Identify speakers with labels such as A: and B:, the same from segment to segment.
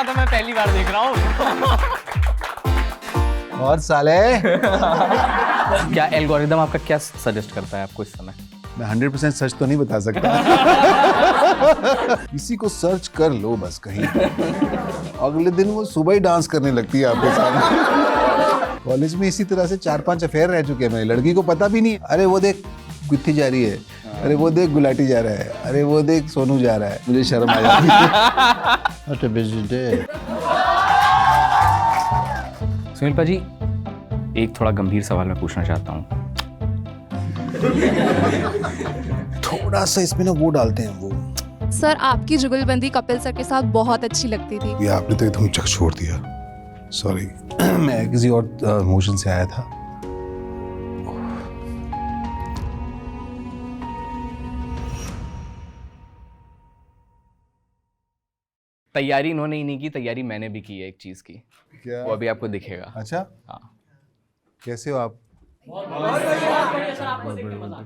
A: इतना तो मैं पहली बार देख रहा हूँ।
B: और साले
A: क्या एल्गोरिदम आपका क्या सजेस्ट करता है आपको इस समय?
B: मैं 100% सच तो नहीं बता सकता। किसी को सर्च कर लो बस कहीं, अगले दिन वो सुबह ही डांस करने लगती है आपके सामने। कॉलेज में इसी तरह से 4-5 अफेयर रह चुके हैं मेरे, लड़की को पता भी नहीं। अरे वो देख गुत्थी जा रही है, अरे वो देख गुलाटी जा रहा है, अरे वो देख सोनू जा रहा है, मुझे शर्म आ जाती है। What a busy day.
A: Sunil पाजी, एक थोड़ा गंभीर सवाल मैं पूछना चाहता हूँ।
B: थोड़ा सा इसमें ना वो डालते हैं वो।
C: सर आपकी जुगलबंदी कपिल सर के साथ बहुत अच्छी लगती थी।
B: ये आपने तो एकदम चक छोड़ दिया, सॉरी। मैं किसी और इमोशन से आया था।
A: तैयारी इन्होंने ही नहीं की, तैयारी मैंने भी की है एक चीज की।
B: क्या?
A: वो अभी आपको दिखेगा।
B: अच्छा,
A: हाँ।
B: कैसे हो आप?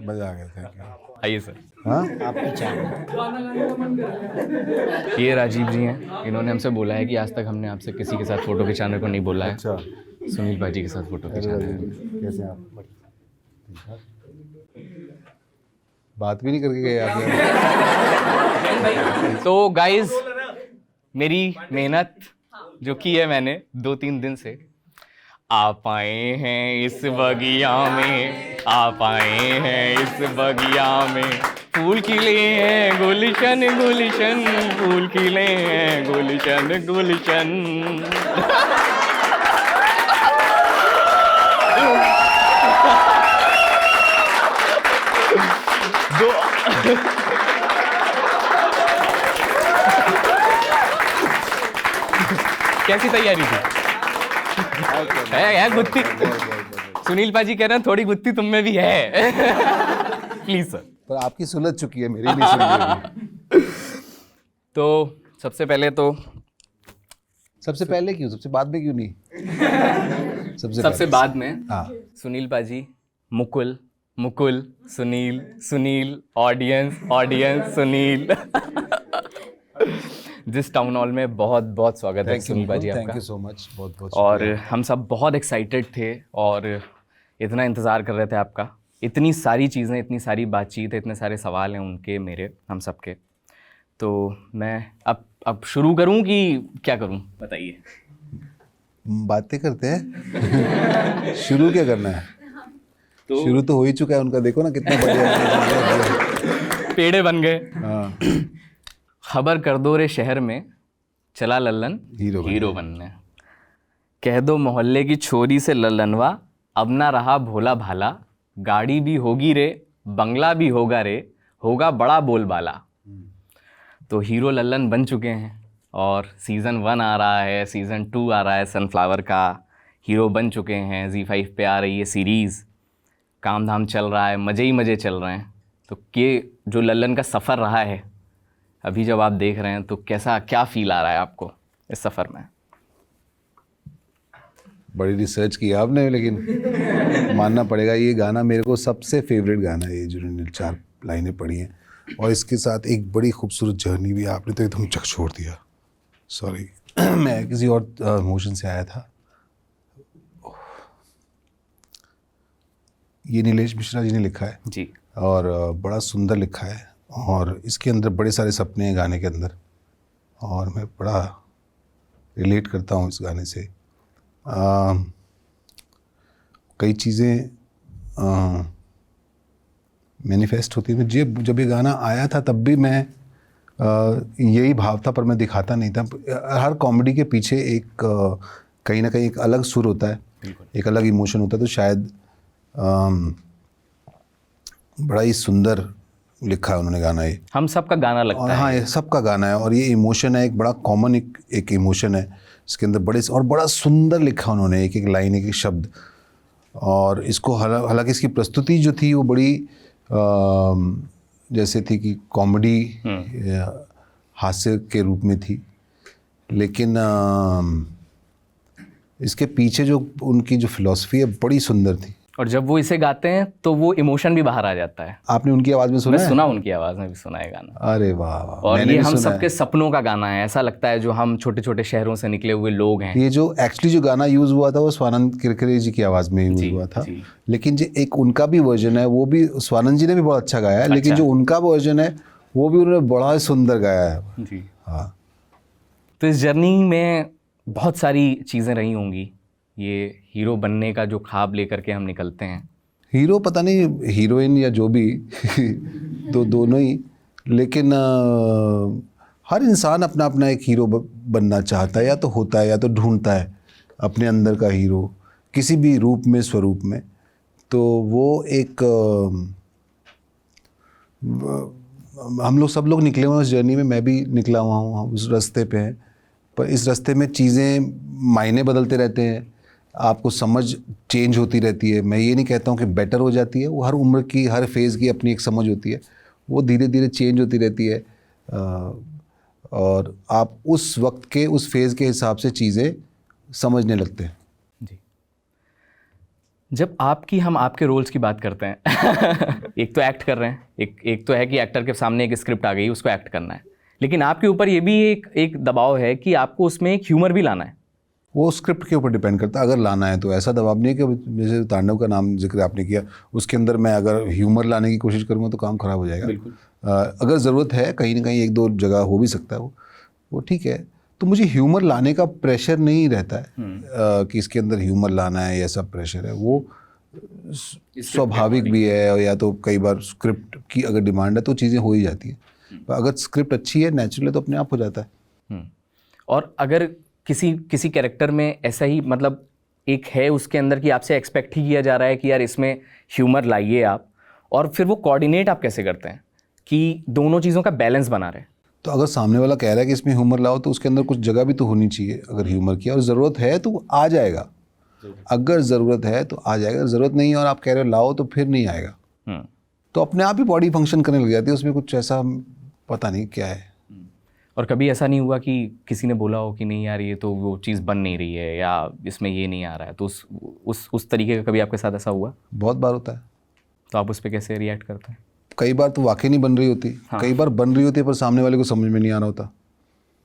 B: मजा आ गया था।
A: आइए सर।
B: हाँ,
A: ये राजीव जी हैं, इन्होंने हमसे बोला है कि आज तक हमने आपसे किसी के साथ फोटो खिंचाने को नहीं बोला है।
B: अच्छा।
A: सुनील पाजी के साथ फोटो खिंचाना है।
B: कैसे आप? बात भी नहीं करके गए आपने?
A: तो गाइज, मेरी मेहनत जो की है मैंने 2-3 दिन से, आप आए हैं इस बगिया में, आप आए हैं इस बगिया में, फूल खिले हैं गुलशन गुलशन, फूल खिले हैं गुलशन गुलशन। दो कैसी तैयारी थी? है गुत्ती। सुनील पाजी कह रहे हैं थोड़ी गुत्ती तुम में भी है। Please sir.
B: पर आपकी सुलझ चुकी है, मेरी नहीं सुलझी।
A: तो सबसे पहले तो
B: सबसे पहले क्यों, सबसे बाद में क्यों नहीं?
A: सबसे बाद में
B: हाँ।
A: सुनील पाजी, मुकुल मुकुल, सुनील सुनील, ऑडियंस ऑडियंस, सुनील। जिस टाउन हॉल में बहुत बहुत स्वागत है सुनील पाजी आपका।
B: थैंक यू सो मच, बहुत बहुत।
A: और हम सब बहुत एक्साइटेड थे और इतना इंतज़ार कर रहे थे आपका। इतनी सारी चीज़ें, इतनी सारी बातचीत है, इतने सारे सवाल हैं उनके, मेरे, हम सब के। तो मैं अब शुरू करूं कि क्या करूं, बताइए।
B: बातें करते हैं। शुरू क्या करना है? तो शुरू तो हो ही चुका है उनका, देखो ना कितना बढ़िया।
A: पेड़े बन गए।
B: हाँ।
A: खबर कर दो रे शहर में, चला लल्लन हीरो बनने। कह दो मोहल्ले की छोरी से लल्लनवा, अब ना रहा भोला भाला, गाड़ी भी होगी रे, बंगला भी होगा रे, होगा बड़ा बोलबाला। तो हीरो लल्लन बन चुके हैं और सीज़न 1 आ रहा है, सीज़न 2 आ रहा है सनफ्लावर का। हीरो बन चुके हैं, ZEE5 पे आ रही है सीरीज़, काम धाम चल रहा है, मज़े ही मज़े चल रहे हैं। तो ये जो लल्लन का सफ़र रहा है, अभी जब आप देख रहे हैं तो कैसा, क्या फील आ रहा है आपको इस सफ़र में?
B: बड़ी रिसर्च की आपने, लेकिन मानना पड़ेगा ये गाना मेरे को सबसे फेवरेट गाना है, ये जो 4 लाइनें पढ़ी हैं, और इसके साथ एक बड़ी खूबसूरत जर्नी भी। आपने तो एकदम चक छोड़ दिया, सॉरी। मैं किसी और इमोशन से आया था। ये नीलेश मिश्रा जी ने लिखा है
A: जी, और
B: बड़ा सुंदर लिखा है, और इसके अंदर बड़े सारे सपने हैं गाने के अंदर, और मैं बड़ा रिलेट करता हूँ इस गाने से। कई चीज़ें मैनिफेस्ट होती हैं। जब ये गाना आया था तब भी मैं यही भाव था, पर मैं दिखाता नहीं था। हर कॉमेडी के पीछे एक कहीं ना कहीं एक अलग सुर होता है, एक अलग इमोशन होता है। तो शायद बड़ा ही सुंदर लिखा है उन्होंने गाना, ये
A: हम सबका गाना लगता है।
B: हाँ, ये सबका गाना है, और ये इमोशन है, एक बड़ा कॉमन एक इमोशन है इसके अंदर, बड़ा सुंदर लिखा उन्होंने, एक एक लाइन, एक एक शब्द। और इसको हालांकि इसकी प्रस्तुति जो थी वो बड़ी जैसे थी कि कॉमेडी हास्य के रूप में थी, लेकिन इसके पीछे जो उनकी जो फिलॉसफी है बड़ी सुंदर थी।
A: और जब वो इसे गाते हैं तो वो इमोशन भी बाहर आ जाता है।
B: आपने उनकी आवाज़ में सुना
A: मैं
B: है?
A: सुना, उनकी आवाज़ में भी सुना है गाना।
B: अरे वाह वाह,
A: और
B: मैंने
A: ये
B: भी
A: हम
B: सुना है।
A: सबके सपनों का गाना है, ऐसा लगता है जो हम छोटे छोटे शहरों से निकले हुए लोग हैं।
B: ये जो एक्चुअली जो गाना यूज़ हुआ था वो स्वानंद किरकिरे जी की आवाज़ में यूज़
A: जी,
B: हुआ था,
A: जी।
B: लेकिन जो एक उनका भी वर्जन है वो भी स्वानंद जी ने भी बहुत अच्छा गाया है, लेकिन
A: अच्छा।
B: जो उनका वर्जन है वो भी उन्होंने बड़ा ही सुंदर गाया है।
A: जी।
B: हाँ,
A: तो इस जर्नी में बहुत सारी चीज़ें रही होंगी। ये हीरो बनने का जो ख्वाब लेकर के हम निकलते हैं,
B: हीरो पता नहीं हीरोइन या जो भी तो दोनों ही, लेकिन हर इंसान अपना अपना एक हीरो बनना चाहता है, या तो होता है या तो ढूंढता है अपने अंदर का हीरो किसी भी रूप में, स्वरूप में। तो वो एक हम लोग सब लोग निकले हुए हैं उस जर्नी में, मैं भी निकला हुआ हूँ, उस रास्ते पे है। पर इस रास्ते में चीज़ें मायने बदलते रहते हैं, आपको समझ चेंज होती रहती है। मैं ये नहीं कहता हूँ कि बेटर हो जाती है, वो हर उम्र की हर फेज़ की अपनी एक समझ होती है, वो धीरे धीरे चेंज होती रहती है। और आप उस वक्त के उस फेज़ के हिसाब से चीज़ें समझने लगते हैं।
A: जी। जब हम आपके रोल्स की बात करते हैं एक तो एक्ट कर रहे हैं, एक तो है कि एक्टर के सामने एक स्क्रिप्ट आ गई, उसको एक्ट करना है, लेकिन आपके ऊपर ये भी एक दबाव है कि आपको उसमें एक ह्यूमर भी लाना है।
B: वो स्क्रिप्ट के ऊपर डिपेंड करता है। अगर लाना है तो ऐसा दबाव नहीं है कि जैसे तांडव का नाम जिक्र आपने किया, उसके अंदर मैं अगर ह्यूमर लाने की कोशिश करूँगा तो काम ख़राब हो जाएगा।
A: बिल्कुल।
B: अगर ज़रूरत है कहीं ना कहीं एक दो जगह हो भी सकता है वो ठीक है। तो मुझे ह्यूमर लाने का प्रेशर नहीं रहता है कि इसके अंदर ह्यूमर लाना है, ये सब प्रेशर है वो स्वाभाविक भी है, या तो कई बार स्क्रिप्ट की अगर डिमांड है तो चीज़ें हो ही जाती हैं। पर अगर स्क्रिप्ट अच्छी है, नेचुरल है, तो अपने आप हो जाता है।
A: और अगर किसी कैरेक्टर में ऐसा ही मतलब एक है उसके अंदर कि आपसे एक्सपेक्ट ही किया जा रहा है कि यार इसमें ह्यूमर लाइए आप, और फिर वो कोऑर्डिनेट आप कैसे करते हैं कि दोनों चीज़ों का बैलेंस बना रहे?
B: तो अगर सामने वाला कह रहा है कि इसमें ह्यूमर लाओ तो उसके अंदर कुछ जगह भी तो होनी चाहिए। अगर ह्यूमर की और ज़रूरत है तो आ जाएगा, अगर ज़रूरत है तो आ जाएगा, ज़रूरत नहीं है और आप कह रहे हो लाओ तो फिर नहीं आएगा। तो अपने आप ही बॉडी फंक्शन करने लग जाती है, उसमें कुछ ऐसा पता नहीं क्या है।
A: और कभी ऐसा नहीं हुआ कि किसी ने बोला हो कि नहीं यार ये तो वो चीज़ बन नहीं रही है या इसमें ये नहीं आ रहा है, तो उस तरीके का कभी आपके साथ ऐसा हुआ?
B: बहुत बार होता है।
A: तो आप उस पर कैसे रिएक्ट करते हैं?
B: कई बार तो वाकई नहीं बन रही होती, कई बार बन रही होती है पर सामने वाले को समझ में नहीं आ रहा होता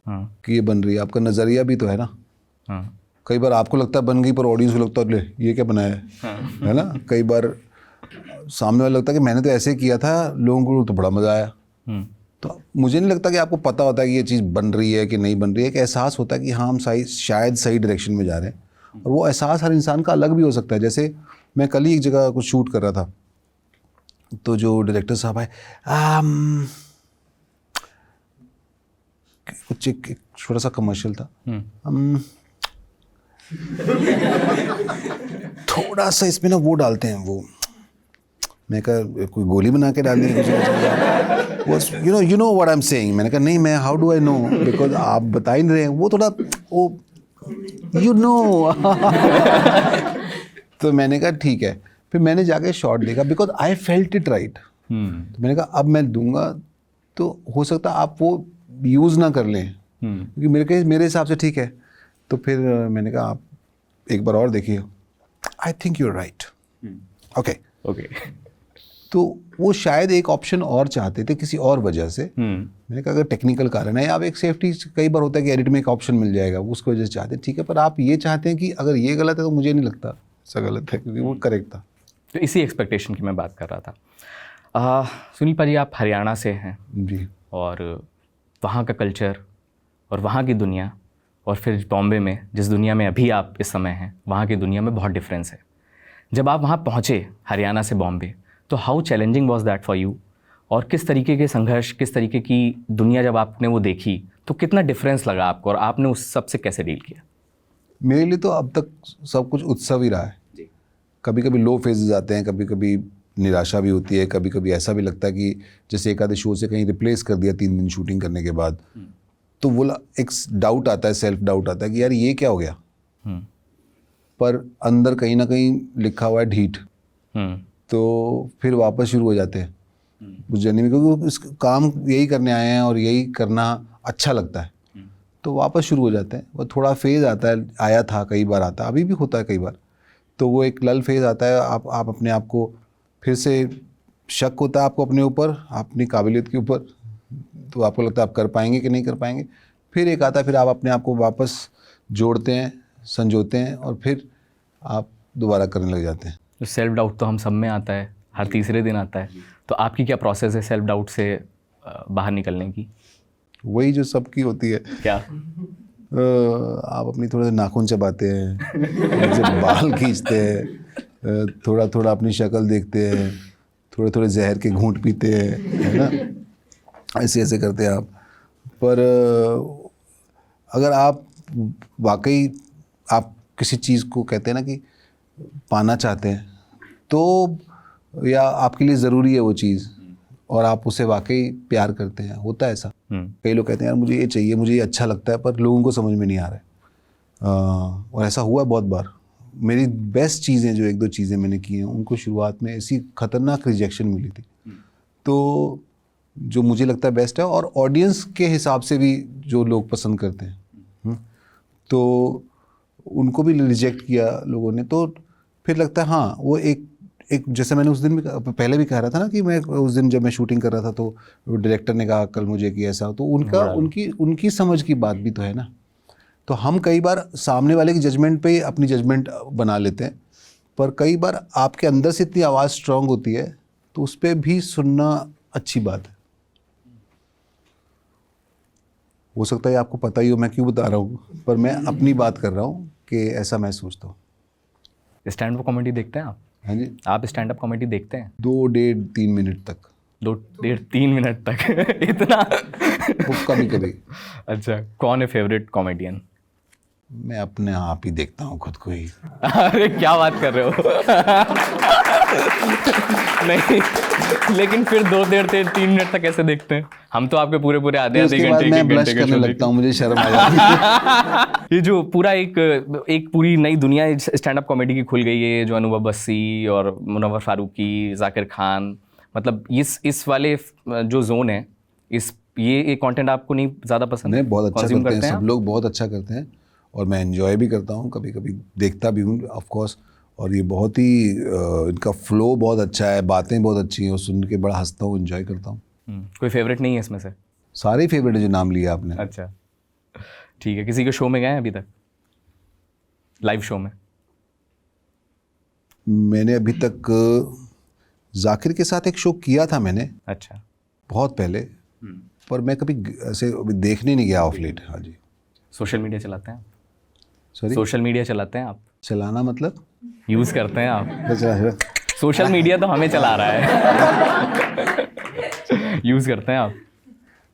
B: कि ये बन रही है। आपका नज़रिया भी तो है ना। कई बार आपको लगता है बन गई पर ऑडियंस को लगता है ले ये क्या बनाया है ना। कई बार सामने वाला लगता है कि मैंने तो ऐसे किया था, लोगों को तो बड़ा मज़ा आया। तो मुझे नहीं लगता कि आपको पता होता है कि ये चीज़ बन रही है कि नहीं बन रही है। एक एहसास होता है कि हाँ हम शायद सही डायरेक्शन में जा रहे हैं, और वो एहसास हर इंसान का अलग भी हो सकता है। जैसे मैं कल ही एक जगह कुछ शूट कर रहा था, तो जो डायरेक्टर साहब आए, कुछ एक छोटा सा कमर्शियल था, थोड़ा सा इसमें ना वो डालते हैं, वो मैं कहा कोई गोली बना के डाल देंगे, you know what I am saying. मैंने कहा नहीं, मैं how do I know, because आप बता ही नहीं रहे हैं। वो थोड़ा वो यू नो तो मैंने कहा ठीक है। फिर मैंने जाके शॉट देखा, because I felt it right. तो मैंने कहा अब मैं दूंगा तो हो सकता है आप वो यूज़ ना कर लें, क्योंकि मेरे हिसाब से ठीक है। तो फिर मैंने कहा आप एक बार और देखिए, I think you are right, okay. तो वो शायद एक ऑप्शन और चाहते थे किसी और वजह से। मैंने कहा अगर टेक्निकल कारण है, आप एक सेफ्टी, कई बार होता है कि एडिट में एक ऑप्शन मिल जाएगा, उसकी वजह से चाहते हैं, ठीक है। पर आप ये चाहते हैं कि अगर ये गलत है तो मुझे नहीं लगता ऐसा गलत है, क्योंकि वो करेक्ट था।
A: तो इसी एक्सपेक्टेशन की मैं बात कर रहा था। सुनील पाजी, आप हरियाणा से हैं
B: जी,
A: और वहाँ का कल्चर और वहाँ की दुनिया, और फिर बॉम्बे में जिस दुनिया में अभी आप इस समय हैं, वहाँ की दुनिया में बहुत डिफरेंस है। जब आप वहाँ पहुँचे हरियाणा से बॉम्बे, तो how challenging was that for you? और किस तरीके के संघर्ष, किस तरीके की दुनिया जब आपने वो देखी तो कितना डिफरेंस लगा आपको, और आपने उस सब से कैसे डील किया?
B: मेरे लिए तो अब तक सब कुछ उत्सव ही रहा है। कभी कभी लो फेजेस आते हैं, कभी कभी निराशा भी होती है, कभी कभी ऐसा भी लगता है कि जैसे एक आधे शो से कहीं रिप्लेस कर दिया 3 दिन शूटिंग करने के बाद, तो वो एक डाउट आता है, सेल्फ डाउट आता है कि यार ये क्या हो गया। पर अंदर कहीं ना कहीं लिखा हुआ है ढीठ, तो फिर वापस शुरू हो जाते हैं उस जर्नी में, क्योंकि इस काम यही करने आए हैं और यही करना अच्छा लगता है, तो वापस शुरू हो जाते हैं। वो थोड़ा फेज़ आता है, आया था, कई बार आता है, अभी भी होता है कई बार तो वो एक लल फेज आता है, आप अपने आप को फिर से शक होता है आपको अपने ऊपर, अपनी काबिलियत के ऊपर, तो आपको लगता है आप कर पाएंगे कि नहीं कर पाएंगे। फिर एक आता है, फिर आप अपने आप को वापस जोड़ते हैं, संजोते हैं और फिर आप दोबारा करने लग जाते हैं।
A: तो सेल्फ डाउट तो हम सब में आता है, हर तीसरे दिन आता है। तो आपकी क्या प्रोसेस है सेल्फ डाउट से बाहर निकलने की?
B: वही जो सबकी होती है।
A: क्या?
B: आप अपनी थोड़े से नाखून चबाते हैं, थोड़े से बाल खींचते हैं, थोड़ा थोड़ा अपनी शक्ल देखते हैं, थोड़े थोड़े जहर के घूंट पीते हैं, है ना, ऐसे ऐसे करते हैं आप। पर अगर आप वाकई आप किसी चीज़ को कहते हैं ना कि पाना चाहते हैं, तो या आपके लिए ज़रूरी है वो चीज़ और आप उसे वाकई प्यार करते हैं, होता है ऐसा। कई लोग कहते हैं यार मुझे ये चाहिए, मुझे ये अच्छा लगता है, पर लोगों को समझ में नहीं आ रहा है। और ऐसा हुआ बहुत बार। मेरी बेस्ट चीज़ें जो एक दो चीज़ें मैंने की हैं, उनको शुरुआत में ऐसी ख़तरनाक रिजेक्शन मिली थी। तो जो मुझे लगता है बेस्ट है, और ऑडियंस के हिसाब से भी जो लोग पसंद करते हैं, तो उनको भी रिजेक्ट किया लोगों ने। तो फिर लगता है हाँ, वो एक जैसे मैंने उस दिन भी पहले भी कह रहा था ना कि मैं उस दिन जब मैं शूटिंग कर रहा था तो डायरेक्टर ने कहा कल मुझे कि ऐसा, तो उनकी समझ की बात भी तो है ना। तो हम कई बार सामने वाले की जजमेंट पे अपनी जजमेंट बना लेते हैं, पर कई बार आपके अंदर से इतनी आवाज़ स्ट्रांग होती है तो उस पर भी सुनना अच्छी बात है। हो सकता है आपको पता ही हो मैं क्यों बता रहा हूँ, पर मैं अपनी बात कर रहा हूँ कि ऐसा मैं सोचता हूँ।
A: स्टैंड अप कॉमेडी देखते हैं आप?
B: हाँ जी।
A: आप स्टैंड अप कॉमेडी देखते हैं?
B: 2-3 मिनट तक।
A: 2-3 मिनट तक? इतना?
B: वो कभी कभी।
A: अच्छा, कौन है फेवरेट कॉमेडियन?
B: मैं अपने आप ही देखता हूँ खुद को ही।
A: अरे क्या बात कर रहे हो? नहीं, लेकिन फिर 2-3 मिनट तक कैसे देखते हैं? हम तो आपके पूरे आधे घंटे
B: मैं ब्लश करने लगता हूँ, मुझे शर्म आ जाती है।
A: ये जो पूरा एक पूरी नई दुनिया स्टैंड अप कॉमेडी की खुल गई है, जो अनुभव बस्सी और मुनव्वर फारूकी, जाकिर खान, मतलब इस वाले जो जोन है, ये कंटेंट आपको नहीं ज़्यादा पसंद?
B: नहीं, बहुत अच्छा
A: consume
B: करते हैं सब लोग, बहुत अच्छा करते हैं और मैं एंजॉय भी करता हूँ, कभी कभी देखता भी हूँ ऑफ कोर्स। और ये बहुत ही इनका फ्लो बहुत अच्छा है, बातें बहुत अच्छी हैं और सुन के बड़ा हंसता हूँ, एंजॉय करता हूँ।
A: कोई फेवरेट नहीं है इसमें से?
B: सारे फेवरेट है जो नाम लिया आपने।
A: अच्छा, ठीक है। किसी के शो में गए हैं अभी तक, लाइव शो में?
B: मैंने अभी तक जाकिर के साथ एक शो किया था मैंने।
A: अच्छा,
B: बहुत पहले, पर मैं कभी ऐसे अभी देखने नहीं गया ऑफ लेट। हाँ जी।
A: सोशल मीडिया चलाते हैं?
B: सॉरी,
A: सोशल मीडिया चलाते हैं आप?
B: चलाना मतलब
A: यूज़ करते हैं आप?
B: चला
A: सोशल मीडिया तो हमें चला रहा है। यूज़ करते हैं आप?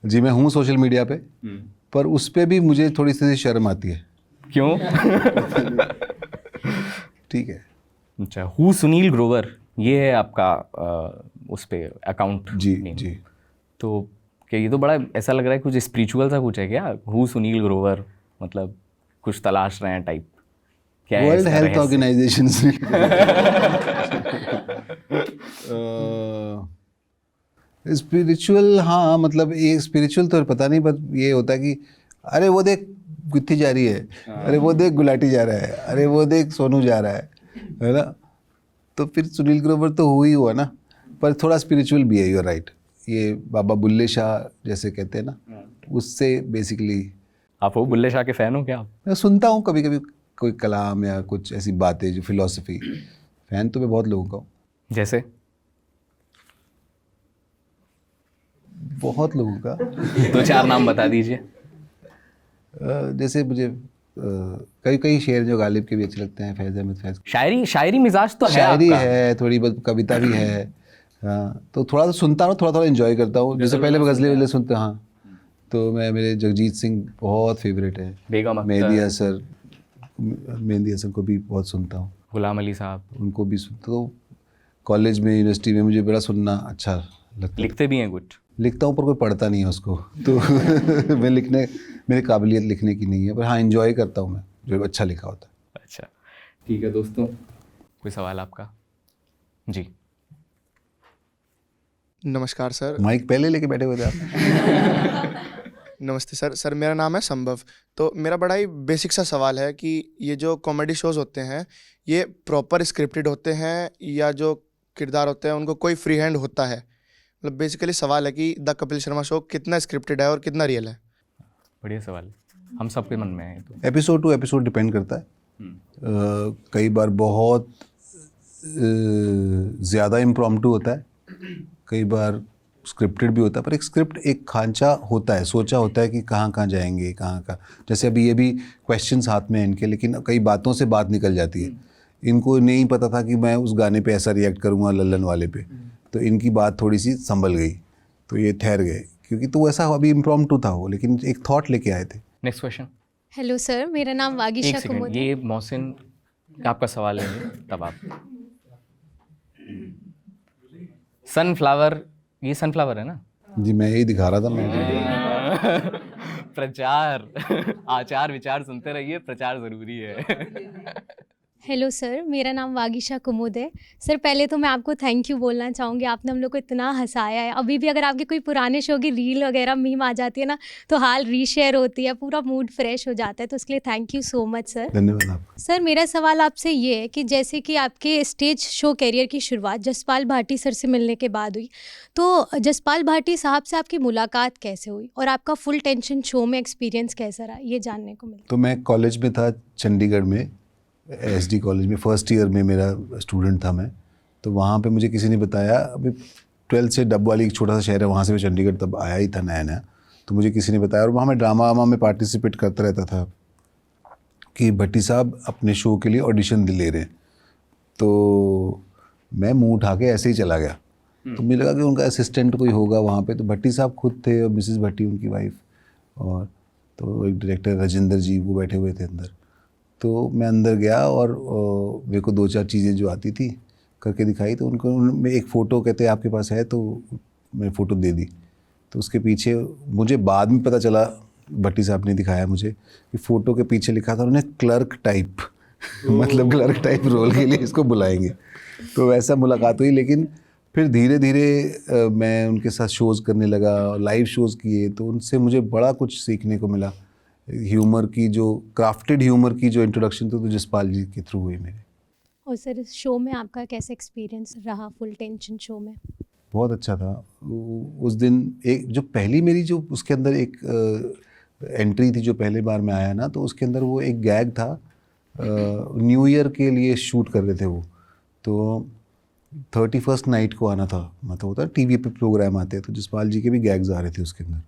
B: जी, मैं हूँ सोशल मीडिया पे, पर उस पे भी मुझे थोड़ी सी शर्म आती है।
A: क्यों?
B: ठीक है।
A: अच्छा, हु सुनील ग्रोवर, ये है आपका उस पे अकाउंट?
B: जी जी।
A: तो क्या ये तो बड़ा ऐसा लग रहा है, कुछ स्पिरिचुअल सा कुछ है क्या? हु सुनील ग्रोवर, मतलब कुछ तलाश रहे हैं टाइप? क्या है?
B: वर्ल्ड हेल्थ ऑर्गेनाइजेशन से स्पिरिचुअल, हाँ, मतलब ये स्पिरिचुअल तो पता नहीं, पर ये होता है कि अरे वो देख गुत्थी जा रही है, अरे वो देख गुलाटी जा रहा है, अरे वो देख सोनू जा रहा है ना। तो फिर सुनील ग्रोवर तो हुआ ना, पर थोड़ा स्पिरिचुअल भी है। You are right. ये बाबा बुल्ले शाह जैसे कहते हैं ना, उससे बेसिकली।
A: आप हो बुल्ले शाह के फ़ैन हो क्या आप?
B: मैं सुनता हूँ कभी कभी कोई कलाम या कुछ ऐसी बातें जो फिलॉसफी। फ़ैन तो मैं बहुत लोगों का हूँ।
A: जैसे?
B: बहुत लोगों का।
A: 2-4 नाम बता दीजिए।
B: जैसे मुझे कई शेर जो गालिब के भी अच्छे लगते हैं, फैज़ अहमद फैज़।
A: शायरी मिजाज तो है
B: शायरी
A: आपका।
B: है, थोड़ी बहुत कविता भी है। हाँ, तो थोड़ा तो सुनता हूँ, थोड़ा एंजॉय करता हूँ। जैसे पहले मैं गज़लें सुनता, हाँ, तो मेरे जगजीत सिंह बहुत फेवरेट है।
A: बेगम अख्तर,
B: मेहंदी हसन को भी बहुत सुनता हूँ।
A: गुलाम अली साहब,
B: उनको भी सुनता। तो कॉलेज में, यूनिवर्सिटी में मुझे बड़ा सुनना अच्छा लगता है।
A: लिखते भी हैं कुछ?
B: लिखता हूँ पर कोई पढ़ता नहीं है उसको, तो मेरी काबिलियत लिखने की नहीं है, पर हाँ एंजॉय करता हूँ मैं जो अच्छा लिखा होता है।
A: अच्छा, ठीक है दोस्तों, कोई सवाल आपका? जी।
D: नमस्कार सर।
B: माइक पहले लेके बैठे हुए थे आप।
D: नमस्ते सर। सर मेरा नाम है संभव। तो मेरा बड़ा ही बेसिक सा सवाल है कि ये जो कॉमेडी शोज़ होते हैं ये प्रॉपर स्क्रिप्टेड होते हैं या जो किरदार होते हैं उनको कोई फ्री हैंड होता है? मतलब बेसिकली सवाल है कि द कपिल शर्मा शो कितना स्क्रिप्टेड है और कितना रियल है?
A: बढ़िया सवाल है, हम सबके मन में है ये तो।
B: एपिसोड टू एपिसोड डिपेंड करता है। कई बार बहुत ज़्यादा इम्प्रॉम्प्टू होता है, कई बार स्क्रिप्टेड भी होता है, पर एक स्क्रिप्ट एक खांचा होता है, सोचा होता है कि कहाँ कहाँ जाएंगे, कहाँ कहाँ। जैसे अभी ये भी क्वेश्चंस हाथ में हैं इनके, लेकिन कई बातों से बात निकल जाती है। इनको नहीं पता था कि मैं उस गाने पे ऐसा रिएक्ट करूँगा लल्लन वाले पे, तो इनकी बात थोड़ी सी संभल गई, तो ये ठहर गए, क्योंकि तो ऐसा अभी इम्प्रॉम्प्टू था वो, लेकिन एक थॉट लेके आए थे।
A: Next question.
E: हेलो सर, मेरा नाम
A: एक
E: वागीशा
A: सेकंड,
E: कुमुद है।
A: ये मोहसिन आपका सवाल लेंगे तब आप। सनफ्लावर, ये सनफ्लावर है ना?
B: जी मैं यही दिखा रहा था मैं।
A: प्रचार आचार विचार सुनते रहिए, प्रचार जरूरी है।
E: हेलो सर, मेरा नाम वागीशा कुमुद है। सर पहले तो मैं आपको थैंक यू बोलना चाहूँगी, आपने हम लोग को इतना हंसाया है। अभी भी अगर आपके कोई पुराने शो की रील वगैरह मीम आ जाती है ना, तो हाल रीशेयर होती है, पूरा मूड फ्रेश हो जाता है, तो उसके लिए thank you so much sir.
B: धन्यवाद आपका।
E: सर मेरा सवाल आपसे ये है कि जैसे कि आपके स्टेज शो कैरियर की शुरुआत जसपाल भाटी सर से मिलने के बाद हुई, तो जसपाल भाटी साहब से आपकी मुलाकात कैसे हुई और आपका फुल टेंशन शो में एक्सपीरियंस कैसा रहा, ये जानने को मिला।
B: तो मैं कॉलेज में था, चंडीगढ़ में, SD कॉलेज में, फर्स्ट ईयर में मेरा स्टूडेंट था मैं। तो वहाँ पे मुझे किसी ने बताया, अभी 12th से डबवाली एक छोटा सा शहर है, वहाँ से मैं चंडीगढ़ तब आया ही था नया नया, तो मुझे किसी ने बताया, और वहाँ मैं ड्रामा वामा में पार्टिसिपेट करता रहता था, कि भट्टी साहब अपने शो के लिए ऑडिशन ले रहे हैं। तो मैं मुँह उठा के ऐसे ही चला गया। तो मुझे लगा कि उनका असिस्टेंट कोई होगा वहाँ पे, तो भट्टी साहब खुद थे और मिसेस भट्टी उनकी वाइफ, और तो एक डायरेक्टर राजेंद्र जी वो बैठे हुए थे अंदर। तो मैं अंदर गया और मेरे को 2-4 चीज़ें जो आती थी करके दिखाई, तो उनको उनमें एक फ़ोटो कहते हैं आपके पास है, तो मैंने फ़ोटो दे दी। तो उसके पीछे मुझे बाद में पता चला, भट्टी साहब ने दिखाया मुझे, कि फ़ोटो के पीछे लिखा था उन्होंने क्लर्क टाइप मतलब क्लर्क टाइप रोल के लिए इसको बुलाएंगे। तो वैसा मुलाकात हुई, लेकिन फिर धीरे धीरे मैं उनके साथ शोज़ करने लगा, लाइव शोज़ किए, तो उनसे मुझे बड़ा कुछ सीखने को मिला। ह्यूमर की जो क्राफ्टेड ह्यूमर की जो इंट्रोडक्शन तो जसपाल जी के थ्रू हुई मेरे।
E: और सर इस शो में आपका कैसा एक्सपीरियंस रहा, फुल टेंशन शो में?
B: बहुत अच्छा था। उस दिन एक जो पहली मेरी जो उसके अंदर एक एंट्री थी, जो पहली बार मैं आया ना, तो उसके अंदर वो एक गैग था, न्यू ईयर के लिए शूट कर रहे थे वो, तो 31st नाइट को आना था, मतलब होता है TV पे प्रोग्राम आते हैं, तो जसपाल जी के भी गैग्स आ रहे थे उसके अंदर।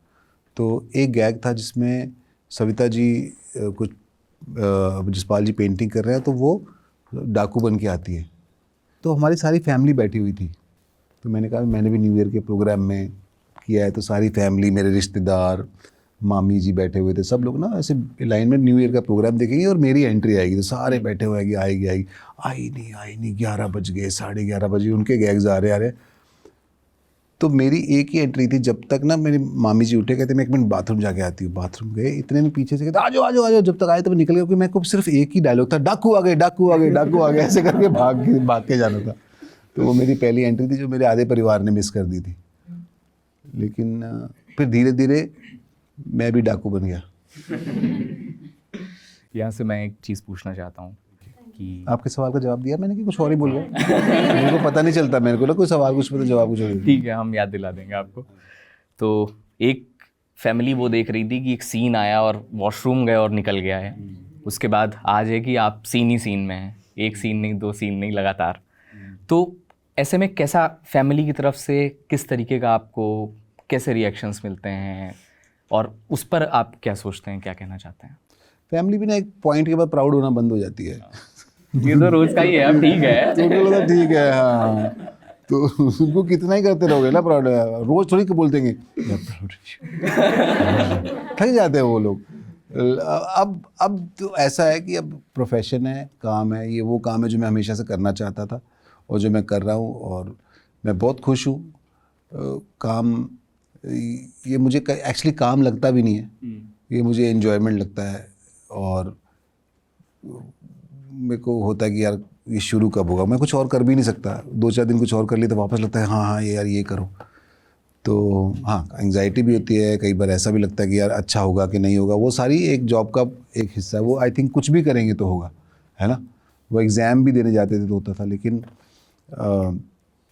B: तो एक गैग था जिसमें सविता जी कुछ जसपाल जी पेंटिंग कर रहे हैं, तो वो डाकू बन के आती है, तो हमारी सारी फैमिली बैठी हुई थी। तो मैंने कहा मैंने भी न्यू ईयर के प्रोग्राम में किया है, तो सारी फैमिली, मेरे रिश्तेदार, मामी जी बैठे हुए थे, सब लोग ना ऐसे लाइन में न्यू ईयर का प्रोग्राम देखेंगे और मेरी एंट्री आएगी, तो सारे बैठे हुए आएगी आई नहीं 11 बज गए, 11:30 बजे, उनके गैग्स आ रहे। तो मेरी एक ही एंट्री थी, जब तक ना मेरी मामी जी उठे, कहते मैं 1 मिनट बाथरूम जाके आती हूँ। बाथरूम गए, इतने में पीछे से कहते आ जाओ। जब तक आए तो मैं निकल गया, क्योंकि मेरे को सिर्फ एक ही डायलॉग था, डाकू आ गए ऐसे करके भाग के जाना था। तो वो मेरी पहली एंट्री थी, जो मेरे आधे परिवार ने मिस कर दी थी। लेकिन फिर धीरे धीरे मैं भी डाकू बन गया।
A: यहाँ से मैं एक चीज़ पूछना चाहता हूँ कि
B: आपके सवाल का जवाब दिया मैंने, कि कुछ और ही बोल गया? मेरे को पता नहीं चलता, मेरे को ना कोई सवाल कुछ पता, जवाब कुछ और।
A: ठीक है, हम याद दिला देंगे आपको। तो एक फैमिली वो देख रही थी कि एक सीन आया और वॉशरूम गए और निकल गया है, उसके बाद आज है कि आप सीन ही सीन में हैं, एक सीन नहीं, 2 सीन नहीं, लगातार। तो ऐसे में कैसा फैमिली की तरफ से किस तरीके का आपको कैसे रिएक्शंस मिलते हैं, और उस पर आप क्या सोचते हैं, क्या कहना चाहते हैं?
B: फैमिली भी ना एक पॉइंट के बाद प्राउड होना बंद हो जाती है।
A: ये तो रोज का ही है, अब ठीक है।
B: तो उनको लगा ठीक है, हाँ, तो उनको कितना ही करते रहोगे ना प्राउड, रोज थोड़ी के बोलते हैं थक जाते हैं वो लोग। अब तो ऐसा है कि अब प्रोफेशन है, काम है, ये वो काम है जो मैं हमेशा से करना चाहता था और जो मैं कर रहा हूँ, और मैं बहुत खुश हूँ। काम ये मुझे एक्चुअली काम लगता भी नहीं है, ये मुझे एन्जॉयमेंट लगता है, और मेरे को होता है कि यार ये शुरू कब होगा, मैं कुछ और कर भी नहीं सकता, 2-4 दिन कुछ और कर लिया तो वापस लगता है हाँ ये यार ये करो। तो हाँ, एंजाइटी भी होती है, कई बार ऐसा भी लगता है कि यार अच्छा होगा कि नहीं होगा। वो सारी एक जॉब का एक हिस्सा है। वो आई थिंक कुछ भी करेंगे तो होगा, है ना। वो एग्ज़ाम भी देने जाते थे तो होता था, लेकिन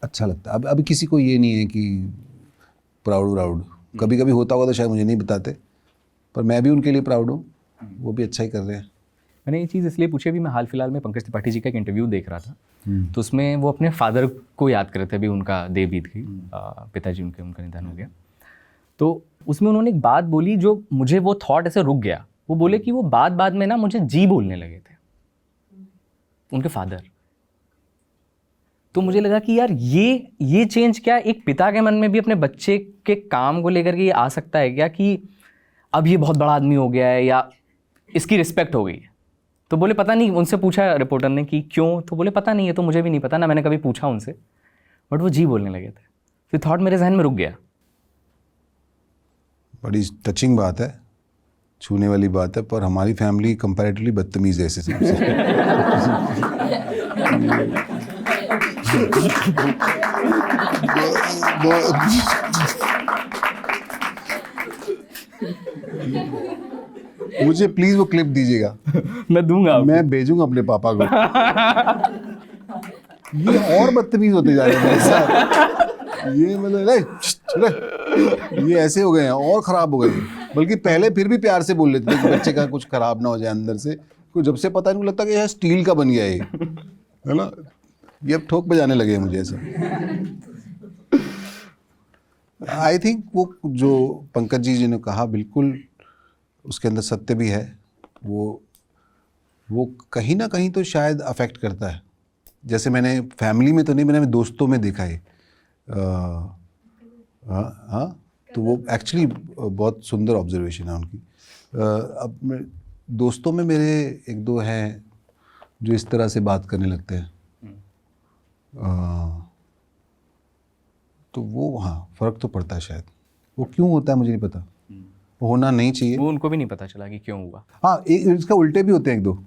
B: अच्छा लगता है। अब अभी किसी को ये नहीं है कि प्राउड। कभी कभी होता होगा तो शायद मुझे नहीं बताते, पर मैं भी उनके लिए प्राउड हूँ। वो भी अच्छा ही कर रहे हैं।
A: मैंने ये चीज़ इसलिए पूछी, अभी मैं हाल फिलहाल में पंकज त्रिपाठी जी का एक इंटरव्यू देख रहा था, तो उसमें वो अपने फादर को याद कर रहे थे। अभी उनका देह बीत गई, पिताजी उनका निधन हो गया। तो उसमें उन्होंने एक बात बोली जो मुझे वो थॉट ऐसे रुक गया। वो बोले कि वो बाद में ना मुझे जी बोलने लगे थे, उनके फादर। तो मुझे लगा कि यार ये चेंज क्या एक पिता के मन में भी अपने बच्चे के काम को लेकर के ये आ सकता है क्या, कि अब ये बहुत बड़ा आदमी हो गया है या इसकी रिस्पेक्ट हो गई है। तो बोले पता नहीं, उनसे पूछा रिपोर्टर ने कि क्यों, तो बोले पता नहीं है, तो मुझे भी नहीं पता ना, मैंने कभी पूछा उनसे, बट वो जी बोलने लगे थे। फिर थॉट मेरे जहन में रुक गया।
B: बड़ी टचिंग बात है, छूने वाली बात है, पर हमारी फैमिली कंपैरेटिवली बदतमीज़ है ऐसे सबसे। मुझे प्लीज वो क्लिप दीजिएगा।
A: मैं दूंगा आपको।
B: मैं भेजूंगा अपने पापा को। ये और बदतमीज होते जा रहे हैं मेरे साथ। ये मतलब ये ऐसे हो गए हैं और ख़राब हो गए हैं। बल्कि पहले फिर भी प्यार से बोल लेते थे कि बच्चे का कुछ ख़राब ना हो जाए अंदर से। को जब से पता नहीं लगता कि यह स्टील का बन गया है ना। ये अब ठोक बजाने लगे हैं मुझे ऐसा। आई थिंक वो जो पंकज जी ने कहा बिल्कुल उसके अंदर सत्य भी है। वो कहीं ना कहीं तो शायद अफेक्ट करता है। जैसे मैंने फैमिली में तो नहीं, मैंने दोस्तों में देखा है। हाँ, तो वो एक्चुअली बहुत सुंदर ऑब्जर्वेशन है उनकी। अब दोस्तों में मेरे एक दो हैं जो इस तरह से बात करने लगते हैं। तो वो हाँ, फ़र्क तो पड़ता है शायद। वो क्यों होता है मुझे नहीं पता, वो होना नहीं चाहिए।
A: वो उनको भी नहीं पता चला कि क्यों हुआ।
B: हाँ, इसका उल्टे भी होते हैं एक दो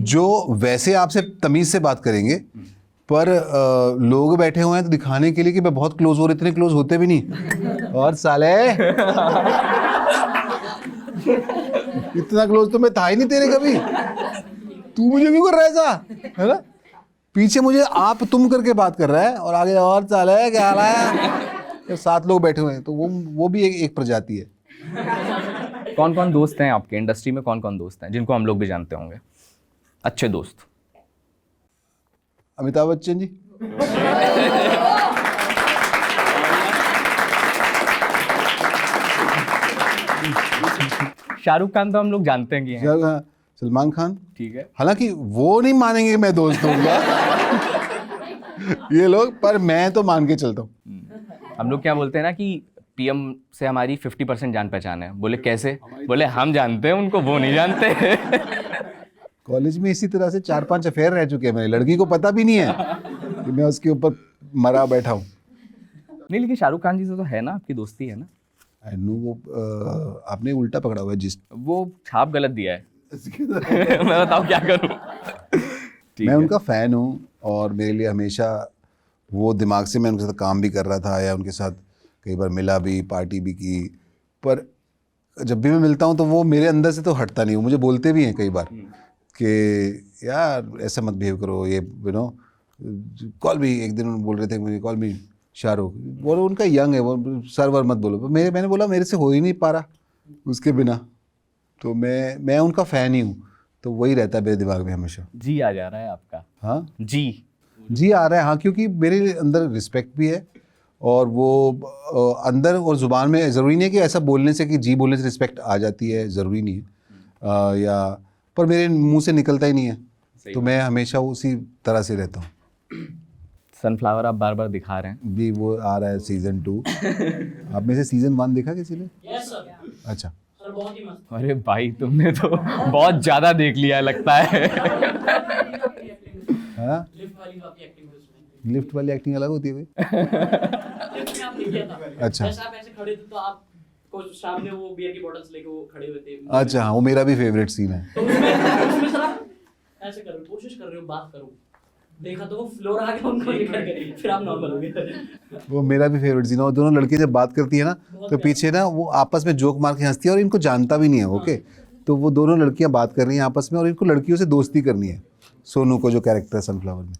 B: जो वैसे आपसे तमीज़ से बात करेंगे, पर लोग बैठे हुए हैं तो दिखाने के लिए कि मैं बहुत क्लोज हो रहे, इतने क्लोज होते भी नहीं। और साले इतना क्लोज तो मैं था ही नहीं तेरे कभी, तू मुझे क्यों कर रहा है ऐसा, है ना। पीछे मुझे आप तुम करके बात कर रहा है और आगे और साले क्या हाल है। 7 लोग बैठे हुए हैं, तो वो भी एक प्रजाति है।
A: कौन कौन दोस्त हैं आपके इंडस्ट्री में, कौन कौन दोस्त हैं जिनको हम लोग भी जानते होंगे, अच्छे दोस्त?
B: अमिताभ बच्चन जी,
A: शाहरुख खान तो हम लोग जानते हैं कि हैं।
B: सलमान खान,
A: ठीक है।
B: हालांकि वो नहीं मानेंगे कि मैं दोस्त होऊंगा ये लोग, पर मैं तो मान के चलता हूँ।
A: हम लोग क्या बोलते हैं ना कि पीएम से हमारी 50% जान पहचान है। बोले कैसे? बोले हम जानते हैं उनको, वो नहीं जानते।
B: कॉलेज में इसी तरह से 4-5 अफेयर रह चुके हैं मेरे। लड़की को पता भी नहीं है कि मैं उसके ऊपर मरा बैठा हूँ।
A: नहीं, लेकिन शाहरुख खान जी से तो है ना आपकी दोस्ती, है ना?
B: आई नो, वो आपने उल्टा पकड़ा हुआ है जिस
A: वो छाप गलत दिया है। मैं बताऊँ क्या करूँ।
B: मैं उनका फ़ैन हूँ और मेरे लिए हमेशा वो दिमाग से मैं उनके साथ काम भी कर रहा था या उनके साथ कई बार मिला भी, पार्टी भी की। पर जब भी मैं मिलता हूँ तो वो मेरे अंदर से तो हटता नहीं। वो मुझे बोलते भी हैं कई बार कि यार ऐसा मत बिहेव करो, ये कॉल भी एक दिन उन्होंने बोल रहे थे मुझे, कॉल भी शाहरुख। वो उनका यंग है, वो सर्वर मत बोलो। मैंने बोला मेरे से हो ही नहीं पा रहा उसके बिना, तो मैं उनका फ़ैन ही हूँ। तो वही रहता है मेरे दिमाग में हमेशा।
A: जी आ जा रहा है आपका?
B: हाँ, जी आ रहा है। हाँ, क्योंकि मेरे अंदर रिस्पेक्ट भी है और वो अंदर और ज़ुबान में ज़रूरी नहीं है कि ऐसा बोलने से कि जी बोलने से रिस्पेक्ट आ जाती है, ज़रूरी नहीं है। या पर मेरे मुंह से निकलता ही नहीं है, तो मैं हमेशा उसी तरह से रहता हूँ।
A: सनफ्लावर आप बार बार दिखा रहे हैं
B: भी, वो आ रहा है सीज़न 2। आप में से सीज़न 1 देखा किसी ने?
F: Yes sir.
B: अच्छा,
F: सर बहुत ही मस्त।
A: अरे भाई तुमने तो बहुत ज़्यादा देख लिया लगता है।
B: हाँ,
F: लिफ्ट वाली जो आपकी एक्टिंग है उसमें,
B: लिफ्ट वाली एक्टिंग अलग होती है भाई।
F: लिफ्ट में आपने किया था।
B: अच्छा।
F: जैसे आप ऐसे खड़े थे तो आप को सामने वो बियर की बॉटल्स लेके वो खड़े हुए थे।
B: अच्छा, हाँ, वो मेरा भी फेवरेट सीन है।
F: तो उसमें सर आप ऐसे कर रहे हो, कोशिश कर रहे हो बात करो, देखा तो वो फ्लोर आ गया उनको लेकर के, फिर आप नॉर्मल हो गए।
B: वो मेरा भी फेवरेट सीन है। वो दोनों लड़कियां जब बात करती है ना तो पीछे ना वो आपस में जोक मार के हंसती है और इनको जानता भी नहीं है। ओके, तो वो दोनों लड़कियां बात कर रही हैं आपस में और इनको लड़कियों से दोस्ती करनी है। सोनू को जो कैरेक्टर है सनफ्लावर में,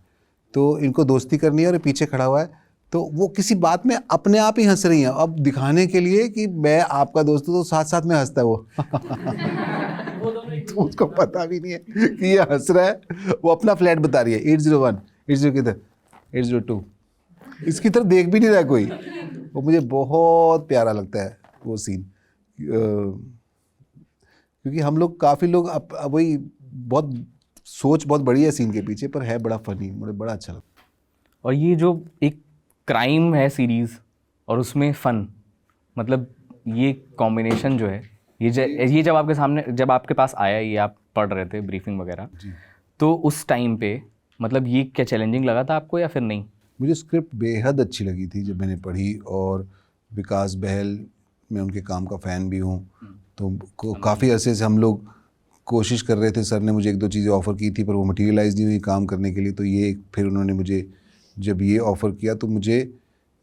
B: तो इनको दोस्ती करनी है और ये पीछे खड़ा हुआ है। तो वो किसी बात में अपने आप ही हंस रही हैं, अब दिखाने के लिए कि मैं आपका दोस्त हूं, तो साथ साथ में हंसता है वो। तो उसको पता भी नहीं है कि ये हंस रहा है। वो अपना फ्लैट बता रही है 801, 80 किधर, 802, इसकी तरफ देख भी नहीं रहा है कोई। वो मुझे बहुत प्यारा लगता है वो सीन, क्योंकि हम लोग काफ़ी लोग वही बहुत सोच बहुत बड़ी है सीन के पीछे, पर है बड़ा फनी, मुझे बड़ा अच्छा लगता है।
A: और ये जो एक क्राइम है सीरीज़ और उसमें फ़न, मतलब ये कॉम्बिनेशन जो है, ये जब आपके सामने, जब आपके पास आया, ये आप पढ़ रहे थे ब्रीफिंग वगैरह, तो उस टाइम पे मतलब ये क्या चैलेंजिंग लगा था आपको या फिर नहीं?
B: मुझे स्क्रिप्ट बेहद अच्छी लगी थी जब मैंने पढ़ी, और विकास बहल, मैं उनके काम का फ़ैन भी हूँ। तो काफ़ी अरसे से हम लोग कोशिश कर रहे थे, सर ने मुझे 1-2 चीज़ें ऑफ़र की थी पर वो मटेरियलाइज़ नहीं हुई काम करने के लिए। तो ये फिर उन्होंने मुझे जब ये ऑफ़र किया तो मुझे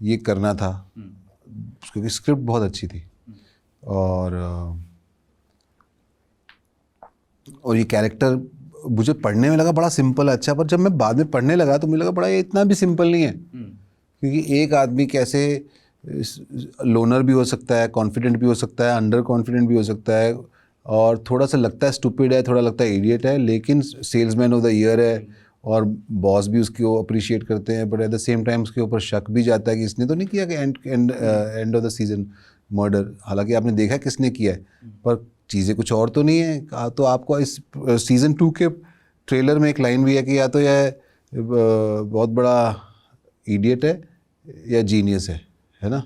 B: ये करना था, क्योंकि स्क्रिप्ट बहुत अच्छी थी और ये कैरेक्टर मुझे पढ़ने में लगा बड़ा सिंपल अच्छा, पर जब मैं बाद में पढ़ने लगा तो मुझे लगा बड़ा ये इतना भी सिंपल नहीं है। क्योंकि एक आदमी कैसे लोनर भी हो सकता है, कॉन्फिडेंट भी हो सकता है, अंडर कॉन्फिडेंट भी हो सकता है, और थोड़ा सा लगता है स्टूपिड है, थोड़ा लगता है इडियट है, लेकिन सेल्समैन ऑफ द ईयर है और बॉस भी उसको अप्रिशिएट करते हैं, but at the same time उसके ऊपर शक भी जाता है कि इसने तो नहीं किया कि end of the season murder, हालांकि आपने देखा किसने किया है, पर चीज़ें कुछ और तो नहीं है। तो आपको इस सीज़न 2 के ट्रेलर में एक लाइन भी है कि या तो यह बहुत बड़ा इडियट है या जीनियस है ना,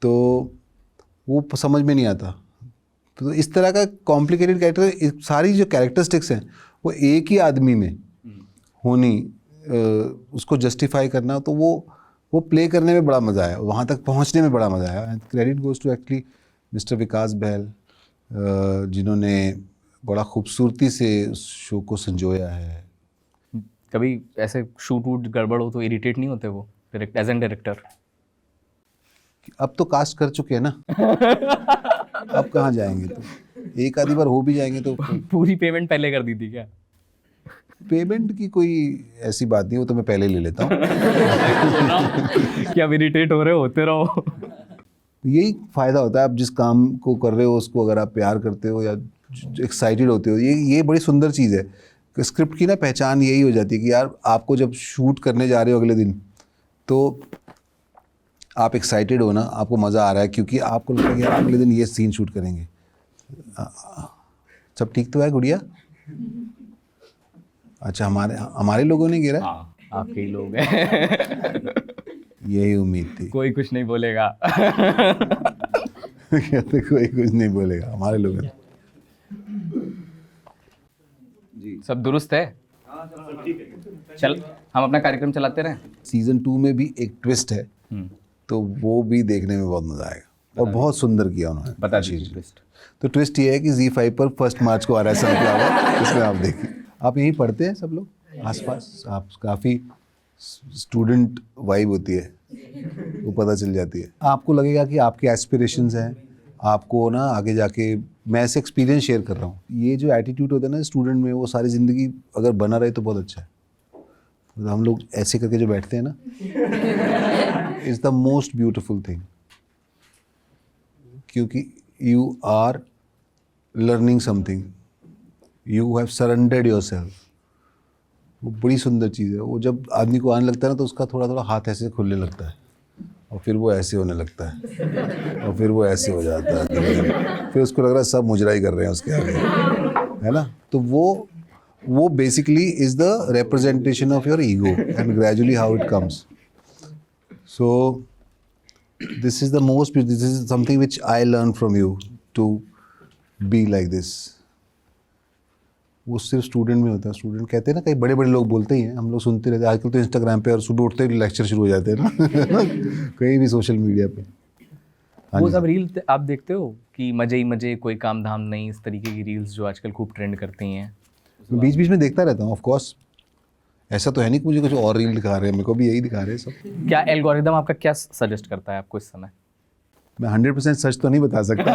B: तो वो समझ में नहीं आता। तो इस तरह का कॉम्प्लिकेटेड कैरेक्टर, सारी जो कैरेक्टरिस्टिक्स हैं वो एक ही आदमी में होनी, उसको जस्टिफाई करना, तो वो प्ले करने में बड़ा मज़ा आया, वहाँ तक पहुँचने में बड़ा मज़ा आया। Credit goes to actually mister Vikas Bahal, जिन्होंने बड़ा खूबसूरती से उस शो को संजोया है।
A: कभी ऐसे शूट वूट गड़बड़ हो तो इरिटेट नहीं होते वो एज एन डायरेक्टर?
B: अब तो कास्ट कर चुके हैं ना, अब कहाँ जाएंगे, तो एक आधी बार हो भी जाएंगे तो
A: पूरी पेमेंट पहले कर दी थी क्या?
B: पेमेंट की कोई ऐसी बात नहीं, वो तो मैं पहले ले लेता हूँ।
A: क्या इरिटेट हो रहे होते रहो।
B: यही फ़ायदा होता है, आप जिस काम को कर रहे हो उसको अगर आप प्यार करते हो या एक्साइटेड होते हो, ये बड़ी सुंदर चीज़ है। स्क्रिप्ट की ना पहचान यही हो जाती है कि यार आपको जब शूट करने जा रहे हो अगले दिन, तो आप एक्साइटेड हो ना, आपको मज़ा आ रहा है, क्योंकि आपको लगता है कि यार अगले दिन ये सीन शूट करेंगे। सब ठीक तो है गुड़िया? अच्छा, हमारे लोगों ने गिरा?
A: हाँ, आपके ही लोग हैं।
B: यही उम्मीद थी।
A: कोई कुछ नहीं बोलेगा।
B: कहते कोई कुछ नहीं बोलेगा, हमारे लोग हैं।
A: सब दुरुस्त है? चल हम अपना कार्यक्रम चलाते रहें।
B: सीज़न 2 में भी एक ट्विस्ट है, तो वो भी देखने में बहुत मज़ा आएगा, और बहुत सुंदर किया उन्होंने।
A: बता दीजिए ट्विस्ट।
B: तो ट्विस्ट ये है कि ZEE5 पर 1 मार्च को आ रहा है सनफ्लावर, इसमें आप देखिए। आप यहीं पढ़ते हैं सब लोग आसपास, आप काफ़ी स्टूडेंट वाइब होती है, वो पता चल जाती है। आपको लगेगा कि आपके एस्पिरेशंस हैं, आपको ना आगे जाके, मैं ऐसे एक्सपीरियंस शेयर कर रहा हूँ, ये जो एटीट्यूड होता है ना स्टूडेंट में, वो सारी ज़िंदगी अगर बना रहे तो बहुत अच्छा है। तो हम लोग ऐसे करके जो बैठते हैं ना, is the most beautiful thing, क्योंकि you are learning something, you have surrendered yourself. वो बड़ी सुंदर चीज़ है। वो जब आदमी को आने लगता है ना, तो उसका थोड़ा थोड़ा हाथ ऐसे खुलने लगता है, और फिर वो ऐसे होने लगता है, और फिर वो ऐसे हो जाता है, फिर उसको लग रहा है सब मुजराई कर रहे हैं उसके आगे, है ना। तो वो basically is the representation of your ego, and gradually how it comes. So this is something which I learn from you, to be like this. वो सिर्फ स्टूडेंट में होता है। स्टूडेंट कहते हैं ना, कई बड़े बड़े लोग बोलते ही हैं, हम लोग सुनते रहते हैं आजकल तो इंस्टाग्राम पे, और सुबह उठते ही लेक्चर शुरू हो जाते हैं ना कहीं भी सोशल मीडिया पे।
A: वो सब रील आप देखते हो कि मजे ही मजे, कोई काम धाम नहीं, इस तरीके की रील्स जो आजकल खूब ट्रेंड करती हैं?
B: बीच बीच में देखता रहता हूँ, ऑफ कोर्स। ऐसा तो है नहीं कि मुझे कुछ और रील दिखा रहे हैं, मेरे को भी यही दिखा रहे हैं सब।
A: क्या एल्गोरिदम आपका क्या सजेस्ट करता है आपको इस समय?
B: मैं 100% सच तो नहीं बता सकता।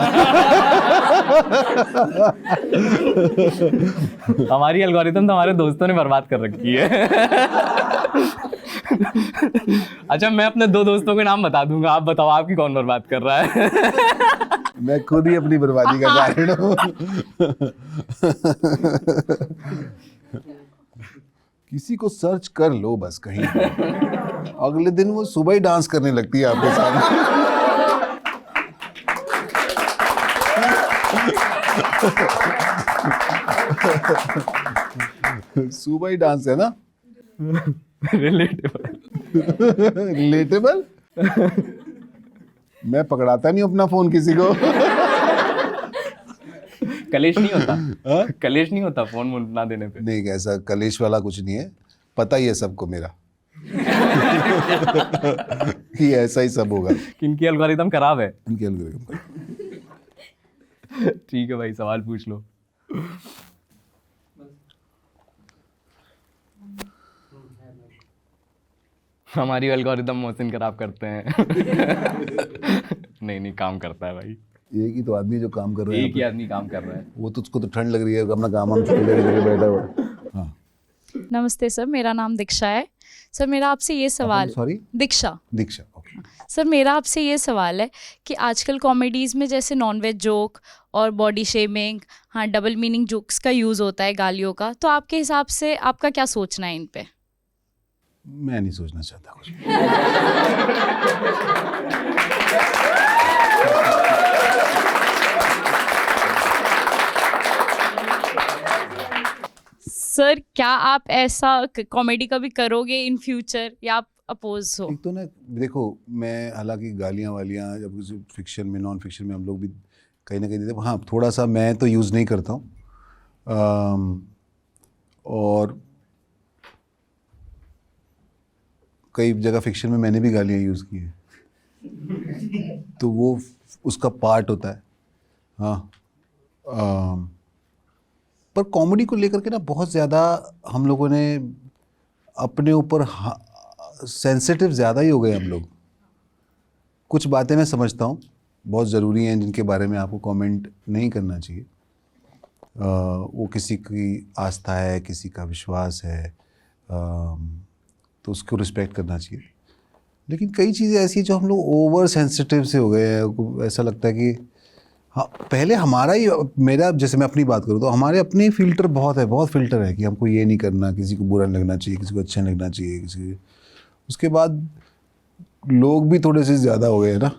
A: हमारी एल्गोरिदम तो हमारे दोस्तों ने बर्बाद कर रखी है। अच्छा, मैं अपने 2 दोस्तों के नाम बता दूंगा, आप बताओ आपकी कौन बर्बाद कर रहा है?
B: मैं खुद ही अपनी बर्बादी का कारण हूँ। किसी को सर्च कर लो बस कहीं पे। अगले दिन वो सुबह ही डांस करने लगती है आपके सामने। सुबह ही डांस है ना। रिलेटेबल। मैं पकड़ाता नहीं अपना फोन किसी को।
A: कलेश नहीं होता? कलेश नहीं होता फोन ना देने पे?
B: नहीं, ऐसा कलेश वाला कुछ नहीं है, पता ही है सबको मेरा कि ऐसा ही सब होगा।
A: किनकी एल्गोरिदम खराब है?
B: इनके एल्गोरिथम।
A: ठीक है भाई, सवाल पूछ लो। हमारी एल्गोरिदम मोहसिन खराब करते हैं। नहीं, काम करता है भाई।
B: एक ही तो आदमी जो काम कर रहा है।
A: एक ही आदमी काम कर रहा है।
B: वो तो उसको तो ठंड लग रही है, अपना काम हम छोड़ करके बैठा हुआ है। हाँ,
G: नमस्ते सर, मेरा नाम दीक्षा है। सर मेरा आपसे ये सवाल,
B: सॉरी,
G: दीक्षा।
B: ओके।
G: सर मेरा आपसे ये सवाल है कि आजकल कॉमेडीज़ में जैसे नॉनवेज जोक और बॉडी शेमिंग, हाँ, डबल मीनिंग जोक्स का यूज़ होता है, गालियों का, तो आपके हिसाब से आपका क्या सोचना है इन पे?
B: मैं नहीं सोचना चाहता कुछ।
G: सर क्या आप ऐसा कॉमेडी कभी करोगे इन फ्यूचर या आप अपोज हो?
B: एक तो ना देखो, मैं हालांकि गालियाँ वालियाँ जब फिक्शन में, नॉन फिक्शन में हम लोग भी कहीं ना कहीं देते, हाँ थोड़ा सा मैं तो यूज़ नहीं करता हूँ। और कई जगह फिक्शन में मैंने भी गालियाँ यूज़ की हैं, तो वो उसका पार्ट होता है। हाँ, पर कॉमेडी को लेकर के ना बहुत ज़्यादा हम लोगों ने अपने ऊपर सेंसिटिव ज़्यादा ही हो गए हम लोग। कुछ बातें मैं समझता हूँ बहुत ज़रूरी हैं, जिनके बारे में आपको कमेंट नहीं करना चाहिए। वो किसी की आस्था है, किसी का विश्वास है, तो उसको रिस्पेक्ट करना चाहिए। लेकिन कई चीज़ें ऐसी हैं जो हम लोग ओवर सेंसिटिव से हो गए हैं। ऐसा लगता है कि हाँ, पहले हमारा ही, मेरा जैसे मैं अपनी बात करूँ तो हमारे अपने फ़िल्टर बहुत फ़िल्टर है कि हमको ये नहीं करना, किसी को बुरा नहीं लगना चाहिए, किसी को अच्छा नहीं लगना चाहिए, किसी। उसके बाद लोग भी थोड़े से ज़्यादा हो गए हैं ना।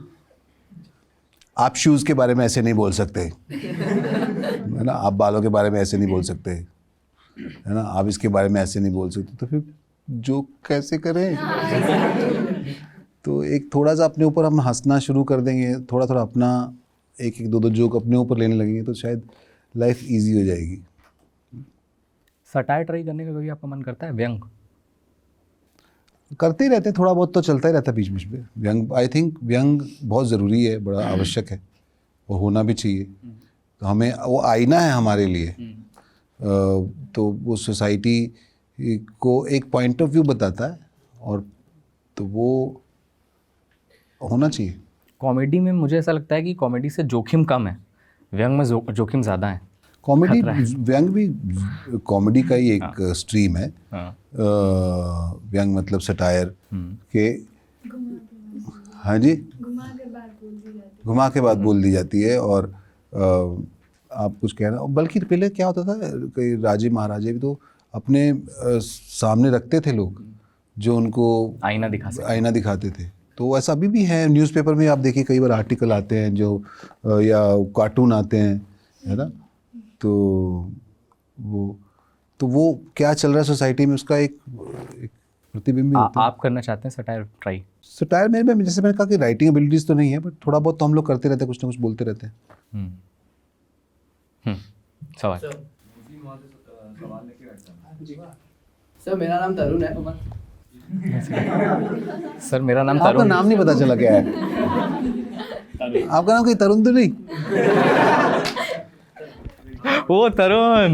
B: आप शूज़ के बारे में ऐसे नहीं बोल सकते, है ना, आप बालों के बारे में ऐसे नहीं बोल सकते, है ना, आप इसके बारे में ऐसे नहीं बोल सकते, तो फिर जो कैसे करें। तो एक थोड़ा सा अपने ऊपर हम हंसना शुरू कर देंगे, थोड़ा थोड़ा अपना एक दो जोक अपने ऊपर लेने लगेंगे, तो शायद लाइफ इजी हो जाएगी।
A: सटायर ट्राई करने का कभी आपका मन करता है? व्यंग
B: करते ही रहते हैं, थोड़ा बहुत तो चलता ही रहता है बीच बीच में। व्यंग, आई थिंक व्यंग बहुत ज़रूरी है, बड़ा आवश्यक है, वो होना भी चाहिए। तो हमें वो आईना है हमारे लिए। तो वो सोसाइटी को एक पॉइंट ऑफ व्यू बताता है, और तो वो होना चाहिए।
A: कॉमेडी में मुझे ऐसा लगता है कि कॉमेडी से जोखिम कम है, व्यंग में जोखिम ज़्यादा है।
B: कॉमेडी, व्यंग भी कॉमेडी का ही एक स्ट्रीम है।
A: हाँ।
B: व्यंग मतलब सटायर के, हाँ जी, घुमा के बात बोल दी जाती है। और आप कुछ कहना, बल्कि पहले क्या होता था, कई राजे महाराजे भी तो अपने सामने रखते थे लोग जो उनको आईना दिखाते थे। तो ऐसा अभी भी है, न्यूज़पेपर में आप देखिए कई बार आर्टिकल आते हैं जो, या कार्टून आते हैं, है ना। तो वो क्या चल रहा है सोसाइटी में, उसका एक प्रतिबिंब होता है।
A: आप करना चाहते हैं सटायर ट्राई? सटायर
B: में जैसे मैंने कहा कि राइटिंग एबिलिटीज़ तो नहीं है, बट थोड़ा बहुत तो हम लोग करते रहते हैं, कुछ ना कुछ बोलते रहते हैं।
A: सवाल।
F: सर मेरा नाम तरुण है।
A: सर मेरा नाम
B: आपका
A: तरुण।
B: नाम नहीं पता चला क्या है? आपका नाम कोई तरुण तो नहीं?
A: ओ तरुण।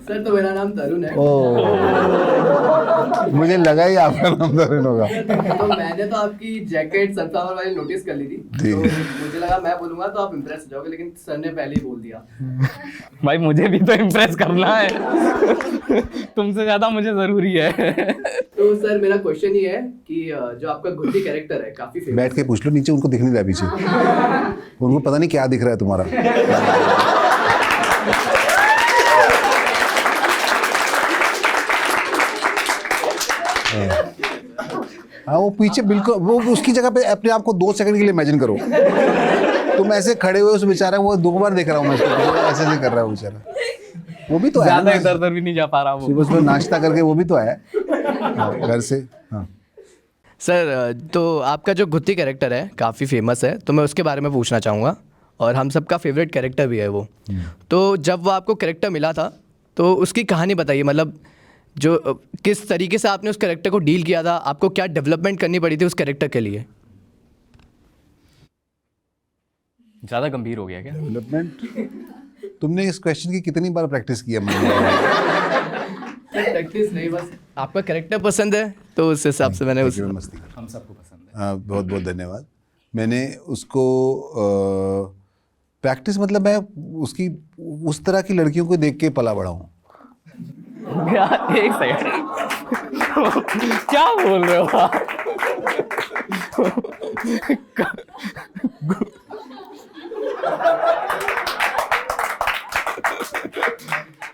F: सर तो मेरा नाम तरुण है।
B: मुझे लगा ही आपका नाम तरुण होगा।
F: तो मैंने तो आपकी जैकेट सनफ्लावर वाली नोटिस कर ली थी, तो मुझे लगा मैं बोलूंगा तो आप इम्प्रेस हो जाओगे, लेकिन सर ने पहले ही बोल दिया।
A: भाई मुझे भी तो इम्प्रेस करना है। तुमसे ज्यादा मुझे जरूरी है।
F: तो सर मेरा क्वेश्चन ये है कि जो आपका गुड्डी कैरेक्टर है काफी फेमस
B: बैठ के पूछ लो, नीचे उनको दिख नहीं रहा पीछे, उनको पता नहीं क्या दिख रहा है तुम्हारा। हाँ वो पीछे बिल्कुल, वो उसकी जगह पे अपने आप को 2 सेकंड के लिए इमेजिन करो, तुम ऐसे खड़े हुए उस बेचारा, वो 2 बार देख रहा हूँ मैं उसको, ऐसे ऐसे कर रहा है वो बेचारा। वो भी तो
A: ज्यादा
B: है,
A: इधर उधर भी नहीं जा पा रहा वो।
B: सुबह सुबह नाश्ता करके वो भी तो आया घर से। हाँ
H: सर तो आपका जो गुत्ती कैरेक्टर है काफ़ी फेमस है, तो मैं उसके बारे में पूछना चाहूँगा, और हम सबका फेवरेट कैरेक्टर भी है वो। तो जब वो आपको कैरेक्टर मिला था तो उसकी कहानी बताइए, मतलब जो किस तरीके से आपने उस कैरेक्टर को डील किया था, आपको क्या डेवलपमेंट करनी पड़ी थी उस कैरेक्टर के लिए?
A: ज्यादा गंभीर हो गया क्या?
B: डेवलपमेंट, तुमने इस क्वेश्चन की कितनी बार प्रैक्टिस किया?
F: प्रैक्टिस नहीं, बस
H: आपका कैरेक्टर पसंद है तो उस हिसाब से मैंने उस
B: मस्ती
A: हम सबको पसंद है।
B: बहुत बहुत धन्यवाद। मैंने उसको प्रैक्टिस मतलब मैं उसकी उस तरह की लड़कियों को देख के पला बड़ा हूँ।
A: क्या? एक सेकंड, क्या बोल रहे हो आप?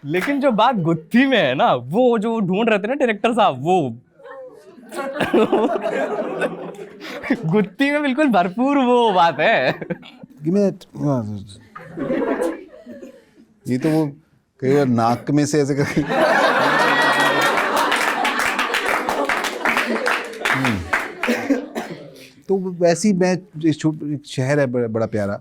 A: लेकिन जो बात गुत्थी में है ना, वो जो ढूंढ रहे थे ना डायरेक्टर साहब, वो गुत्थी में बिल्कुल भरपूर वो बात है।
B: ये तो वो कई बार नाक में से ऐसे करके तो वैसी मैं एक शहर है बड़ा प्यारा,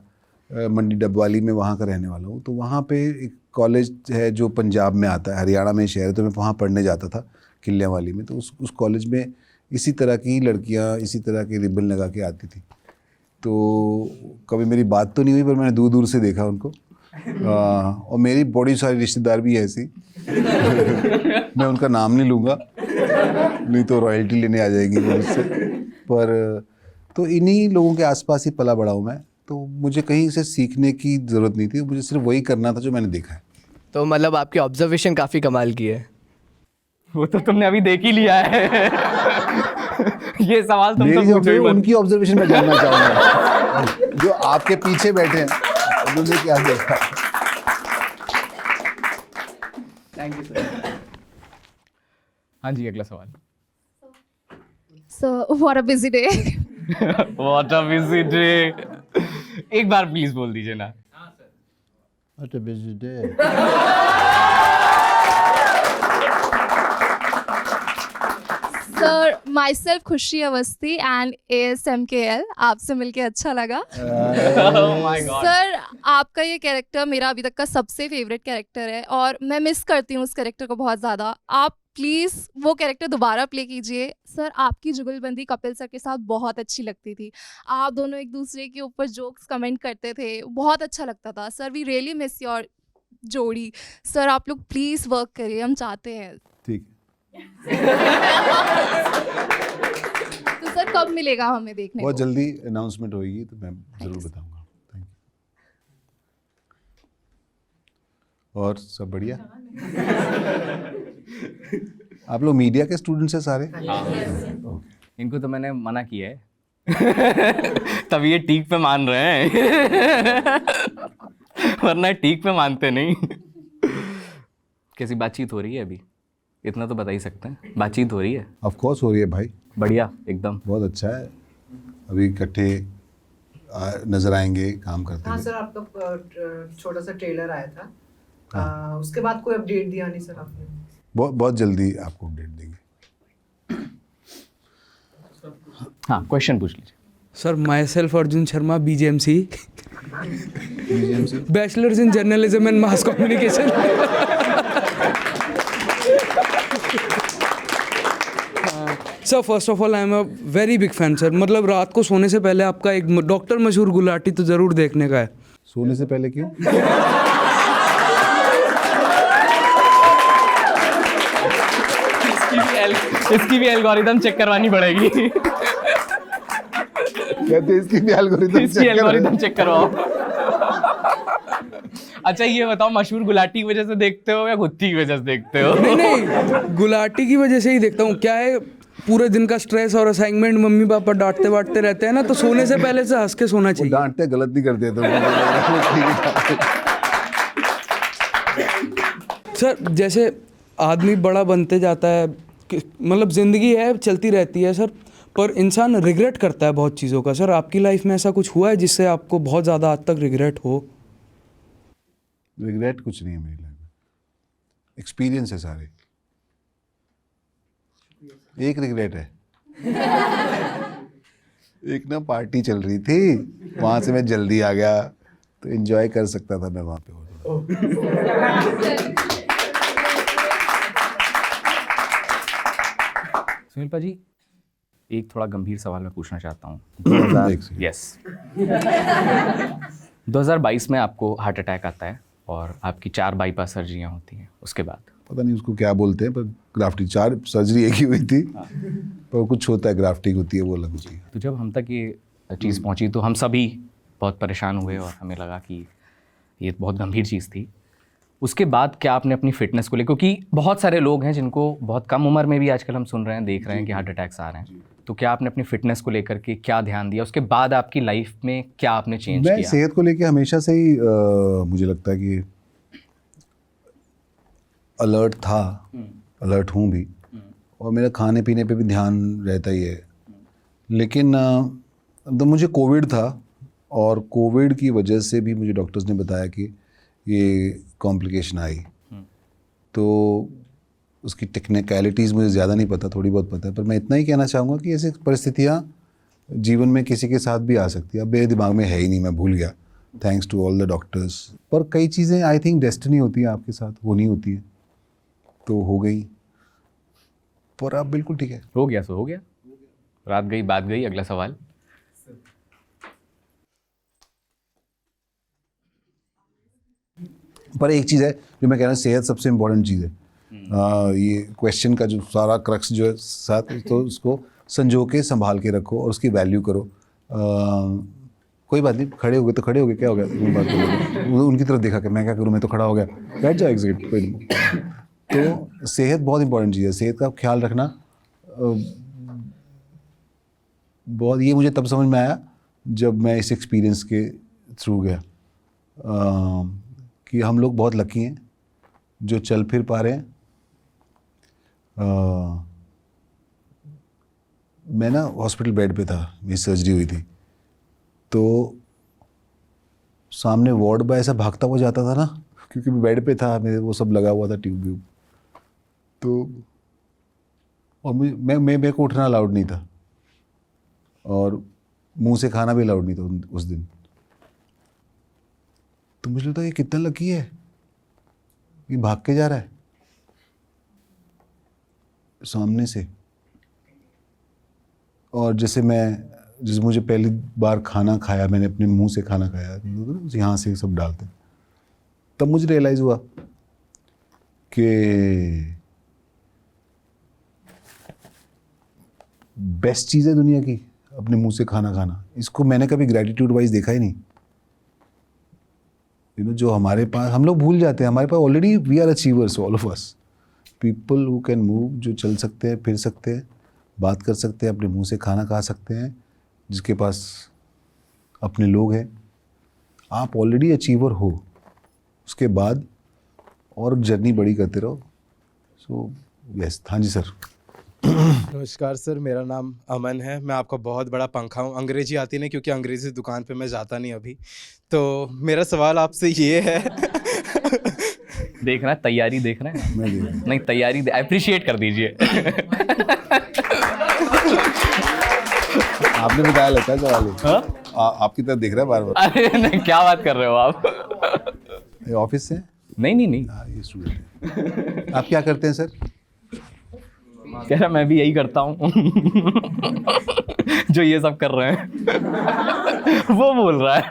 B: मंडी डबवाली में, वहाँ का रहने वाला हूँ। तो वहाँ पे एक कॉलेज है जो पंजाब में आता है, हरियाणा में शहर है, तो मैं वहाँ पढ़ने जाता था किलियांवाली में। तो उस कॉलेज में इसी तरह की लड़कियाँ इसी तरह के रिबन लगा के आती थी। तो कभी मेरी बात तो नहीं हुई, पर मैंने दूर दूर से देखा उनको। और मेरी बड़ी सारी रिश्तेदार भी है ऐसी। मैं उनका नाम नहीं लूँगा, नहीं तो रॉयल्टी लेने आ जाएगी वो मुझसे। पर तो इन्हीं लोगों के आसपास ही पला बड़ा हूँ मैं, तो मुझे कहीं से सीखने की ज़रूरत नहीं थी, मुझे सिर्फ वही करना था जो मैंने देखा है।
H: तो मतलब आपकी ऑब्जर्वेशन काफ़ी कमाल की है।
A: वो तो तुमने अभी देख ही लिया है। ये सवाल तुम
B: मेरी
A: तो पूछो ही मत।
B: उनकी ऑब्जर्वेशन मैं जानना चाहूँगा, जो आपके पीछे बैठे हैं, उन्होंने क्या देखा।
F: Thank you sir.
A: हाँ जी, अगला सवाल।
C: So, what a busy day.
A: What a busy day. एक बार प्लीज बोल दीजिए ना।
B: What a busy day.
C: Sir, myself खुशी अवस्थी and ASMKL, आपसे मिलके अच्छा लगा।
A: Oh my God.
C: सर, आपका ये कैरेक्टर मेरा अभी तक का सबसे फेवरेट कैरेक्टर है और मैं मिस करती हूँ उस कैरेक्टर को बहुत ज़्यादा। आप प्लीज़ वो कैरेक्टर दोबारा प्ले कीजिए। सर, आपकी जुगलबंदी कपिल सर के साथ बहुत अच्छी लगती थी। आप दोनों एक दूसरे के ऊपर जोक्स कमेंट करते थे, बहुत अच्छा लगता था। Sir, we really miss your जोड़ी। सर, आप लोग प्लीज़ वर्क करिए, हम चाहते हैं।
B: ठीक।
C: तो सर, कब मिलेगा हमें देखने
B: बहुत
C: को?
B: जल्दी अनाउंसमेंट होगी तो मैं ज़रूर बताऊंगा। Thank you. और सब बढ़िया? आप लोग मीडिया के स्टूडेंट्स हैं सारे?
A: इनको तो मैंने मना किया है। तभी ये टीक पे मान रहे हैं। वरना टीक पे मानते नहीं। कैसी बातचीत हो रही है अभी? इतना तो बता ही सकते हैं, बातचीत हो रही है?
B: ऑफ कोर्स हो रही है भाई।
A: बढ़िया, एकदम
B: बहुत अच्छा है। अभी इकट्ठे नजर आएंगे, काम करते
I: हाँ
B: हैं।
I: सर, आपका छोटा सा ट्रेलर आया था। उसके बाद कोई अपडेट दिया नहीं सर आपने?
B: बहुत जल्दी आपको अपडेट देंगे।
A: हाँ, क्वेश्चन पूछ लीजिए।
J: Sir, my self Arjun Sharma, BJMC, bachelors in journalism and mass communication. Sir, first of all I am a very big fan sir. मतलब रात को सोने से पहले आपका एक डॉक्टर मशहूर गुलाटी तो ज़रूर देखने का है।
B: सोने से पहले क्यों?
A: इसकी भी एल्गोरिदम चेक करवानी पड़ेगी।
B: कहते हैं इसकी भी एल्गोरिदम
A: इसकी एल्गोरिदम चेक करवाओ। अच्छा ये बताओ, मशहूर गुलाटी की वजह से देखते हो या गुत्ती की वजह से देखते हो?
J: नहीं नहीं, गुलाटी की वजह से ही देखता हूँ। क्या है, पूरे दिन का स्ट्रेस और असाइनमेंट, मम्मी पापा डांटते वाटते रहते हैं ना, तो सोने से पहले से हंस के सोना चाहिए।
B: डांटते गलत नहीं करते तो
J: सर जैसे आदमी बड़ा बनते जाता है, मतलब ज़िंदगी है चलती रहती है सर, पर इंसान रिग्रेट करता है बहुत चीज़ों का। सर आपकी लाइफ में ऐसा कुछ हुआ है जिससे आपको बहुत ज़्यादा आज तक रिग्रेट हो?
B: रिग्रेट कुछ नहीं है मेरी लाइफ में, एक्सपीरियंस है सारे। एक रिग्रेट है, एक ना पार्टी चल रही थी, वहाँ से मैं जल्दी आ गया, तो एंजॉय कर सकता था मैं वहाँ पे।
A: सुनील पाजी, एक थोड़ा गंभीर सवाल मैं पूछना चाहता हूँ। यस 2022 में आपको हार्ट अटैक आता है और आपकी 4 बाईपास सर्जरियाँ होती हैं। उसके बाद
B: पता नहीं उसको क्या बोलते हैं, पर ग्राफ्टिंग 4 सर्जरी एक ही हुई थी, पर कुछ होता है, ग्राफ्टिंग होती है, वो अलग होती है।
A: तो जब हम तक ये चीज़ पहुंची तो हम सभी बहुत परेशान हुए और हमें लगा कि ये बहुत गंभीर चीज़ थी। उसके बाद क्या आपने अपनी फ़िटनेस को लेकर, क्योंकि बहुत सारे लोग हैं जिनको बहुत कम उम्र में भी आजकल हम सुन रहे हैं, देख रहे हैं कि हार्ट अटैक्स आ रहे हैं, तो क्या आपने अपनी फ़िटनेस को लेकर के क्या ध्यान दिया? उसके बाद आपकी लाइफ में क्या आपने चेंज किया?
B: मैं सेहत को लेकर हमेशा से ही मुझे लगता है कि अलर्ट था, अलर्ट हूँ भी, और मेरा खाने पीने पे भी ध्यान रहता ही है। लेकिन तो मुझे कोविड था, और कोविड की वजह से भी मुझे डॉक्टर्स ने बताया कि ये कॉम्प्लिकेशन आई, तो उसकी टेक्निकलिटीज़ मुझे ज़्यादा नहीं पता, थोड़ी बहुत पता है, पर मैं इतना ही कहना चाहूँगा कि ऐसी परिस्थितियाँ जीवन में किसी के साथ भी आ सकती है। अब मेरे दिमाग में है ही नहीं, मैं भूल गया, thanks to all the doctors. पर कई चीज़ें आई थिंक डेस्टिनी होती है, आपके साथ होनी होती है, तो हो गई, पर अब बिल्कुल ठीक है।
A: हो गया सो हो गया, रात गई बात गई। अगला सवाल।
B: पर एक चीज़ है जो मैं कह रहा हूँ, सेहत सबसे इम्पोर्टेंट चीज़ है। ये क्वेश्चन का जो सारा क्रक्स जो है साथ, तो उसको संजो के संभाल के रखो और उसकी वैल्यू करो। कोई बात नहीं, खड़े हो गए तो खड़े हो गए, क्या हो गया, बात करो। उनकी तरफ देखा कि मैं क्या करूँ, मैं तो खड़ा हो गया, बैठ जाओ एग्जिट, कोई नहीं। तो सेहत बहुत इंपॉर्टेंट चीज़ है, सेहत का ख्याल रखना बहुत, ये मुझे तब समझ में आया जब मैं इस एक्सपीरियंस के थ्रू गया, कि हम लोग बहुत लकी हैं जो चल फिर पा रहे हैं। मैं ना हॉस्पिटल बेड पे था, मेरी सर्जरी हुई थी, तो सामने वार्ड बॉय ऐसा भागता हुआ जाता था ना, क्योंकि मैं बेड पे था, मेरे वो सब लगा हुआ था, ट्यूब व्यूब, तो और मेरे को उठना अलाउड नहीं था, और मुंह से खाना भी अलाउड नहीं था उस दिन। तो मुझे लगता है ये कितना लकी है, ये भाग के जा रहा है सामने से। और जैसे मुझे पहली बार खाना खाया, मैंने अपने मुंह से खाना खाया, यहाँ से सब डालते, तब मुझे रियलाइज़ हुआ कि बेस्ट चीज़ है दुनिया की अपने मुंह से खाना खाना। इसको मैंने कभी ग्रेटिट्यूड वाइज देखा ही नहीं। जो हमारे पास, हम लोग भूल जाते हैं, हमारे पास already we are achievers, all of us, people who can move, जो चल सकते हैं, फिर सकते हैं, बात कर सकते हैं, अपने मुंह से खाना खा सकते हैं, जिसके पास अपने लोग हैं। आप ऑलरेडी अचीवर हो, उसके बाद और जर्नी बड़ी करते रहो। सो यस, हाँ जी सर।
K: नमस्कार सर, मेरा नाम अमन है। मैं आपका बहुत बड़ा पंखा हूँ। अंग्रेजी आती नहीं, क्योंकि अंग्रेजी दुकान पे मैं जाता नहीं अभी। तो मेरा सवाल आपसे ये है
A: देख रहा है तैयारी, देख रहे हैं नहीं तैयारी, अप्रिशिएट कर दीजिए।
B: आपने बताया लगता है सवाल, आपकी तरफ देख रहा है बार बार।
A: अरे नहीं, क्या बात कर रहे हो आप?
B: ऑफिस से?
A: नहीं।
B: ये स्टूडेंट है। आप क्या करते हैं सर?
A: कह रहा मैं भी यही करता हूँ जो ये सब कर रहे हैं वो बोल रहा है।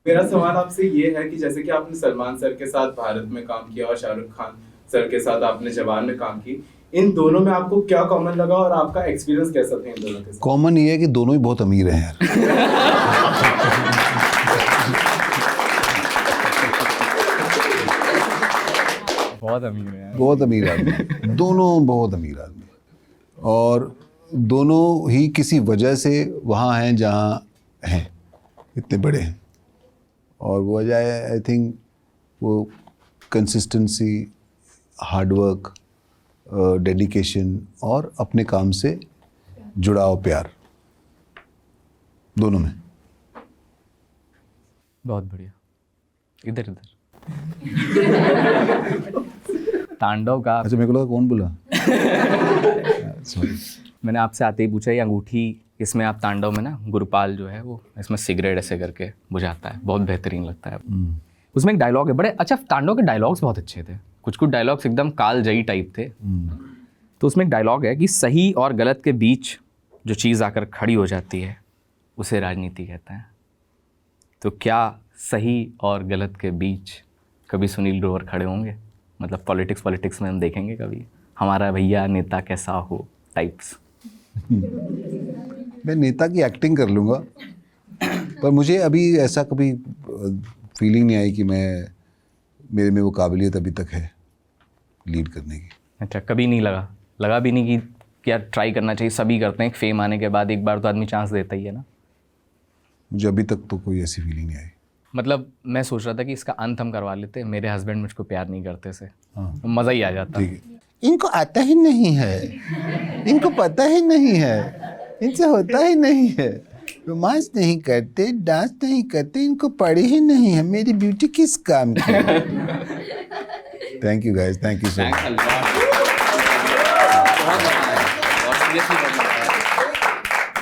L: मेरा सवाल आपसे ये है कि जैसे कि आपने सलमान सर के साथ भारत में काम किया और शाहरुख खान सर के साथ आपने जवान में काम की, इन दोनों में आपको क्या कॉमन लगा और आपका एक्सपीरियंस कैसा था इन दोनों के साथ?
B: कॉमन ये है कि दोनों ही बहुत अमीर हैं यार।
A: बहुत अमीर है,
B: बहुत अमीर आदमी, दोनों बहुत अमीर आदमी, और दोनों ही किसी वजह से वहाँ हैं जहाँ हैं, इतने बड़े हैं। और वो वजह है आई थिंक वो कंसिस्टेंसी, हार्डवर्क, डेडिकेशन और अपने काम से जुड़ाव, प्यार, दोनों में।
A: बहुत बढ़िया। इधर इधर तांडव का,
B: अच्छा मेरे को लगा कौन बोला। सॉरी,
A: मैंने आपसे आते ही पूछा ये अंगूठी, इसमें आप तांडव में ना गुरुपाल जो है वो इसमें सिगरेट ऐसे करके बुझाता है, बहुत बेहतरीन लगता है। उसमें एक डायलॉग है, बड़े अच्छा तांडव के डायलॉग्स बहुत अच्छे थे, कुछ कुछ डायलॉग्स एकदम कालजयी टाइप थे। तो उसमें एक डायलॉग है कि सही और गलत के बीच जो चीज़ आकर खड़ी हो जाती है उसे राजनीति कहते हैं। तो क्या सही और गलत के बीच कभी सुनील ग्रोवर खड़े होंगे? मतलब पॉलिटिक्स में हम देखेंगे कभी हमारा भैया नेता कैसा हो टाइप्स?
B: मैं नेता की एक्टिंग कर लूँगा, पर मुझे अभी ऐसा कभी फीलिंग नहीं आई कि मेरे में वो काबिलियत अभी तक है लीड करने की।
A: अच्छा, कभी नहीं लगा भी नहीं कि यार ट्राई करना चाहिए? सभी करते हैं, एक फेम आने के बाद एक बार तो आदमी चांस देता ही है ना।
B: मुझे अभी तक तो कोई ऐसी फीलिंग नहीं आई।
A: मतलब मैं सोच रहा था कि इसका अंत हम करवा लेते, मेरे हस्बैंड मुझको प्यार नहीं करते से, मज़ा ही आ जाता।
B: ठीक है। इनको आता ही नहीं है, इनको पता ही नहीं है, इनसे होता ही नहीं है, रोमांस नहीं करते, डांस नहीं करते, इनको पढ़े ही नहीं है, मेरी ब्यूटी किस काम की। Thank you guys, thank you so much.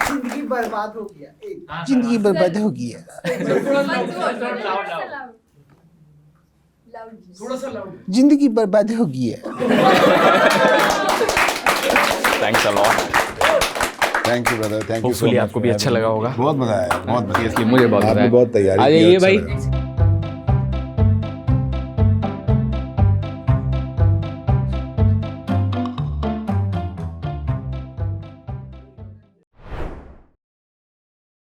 I: जिंदगी बर्बाद हो गया,
B: जिंदगी बर्बाद हो गया, जिंदगी बर्बाद हो गया।
A: Thanks a lot.
B: Thank you brother, thank you.
A: Hopefully आपको भी अच्छा लगा होगा।
B: बहुत मजा आया, बहुत मजा।
A: इसलिए मुझे बहुत मजा आया।
B: आपने बहुत तैयारी की,
A: आ जाइए
B: अच्छा
A: भाई।
B: लगा।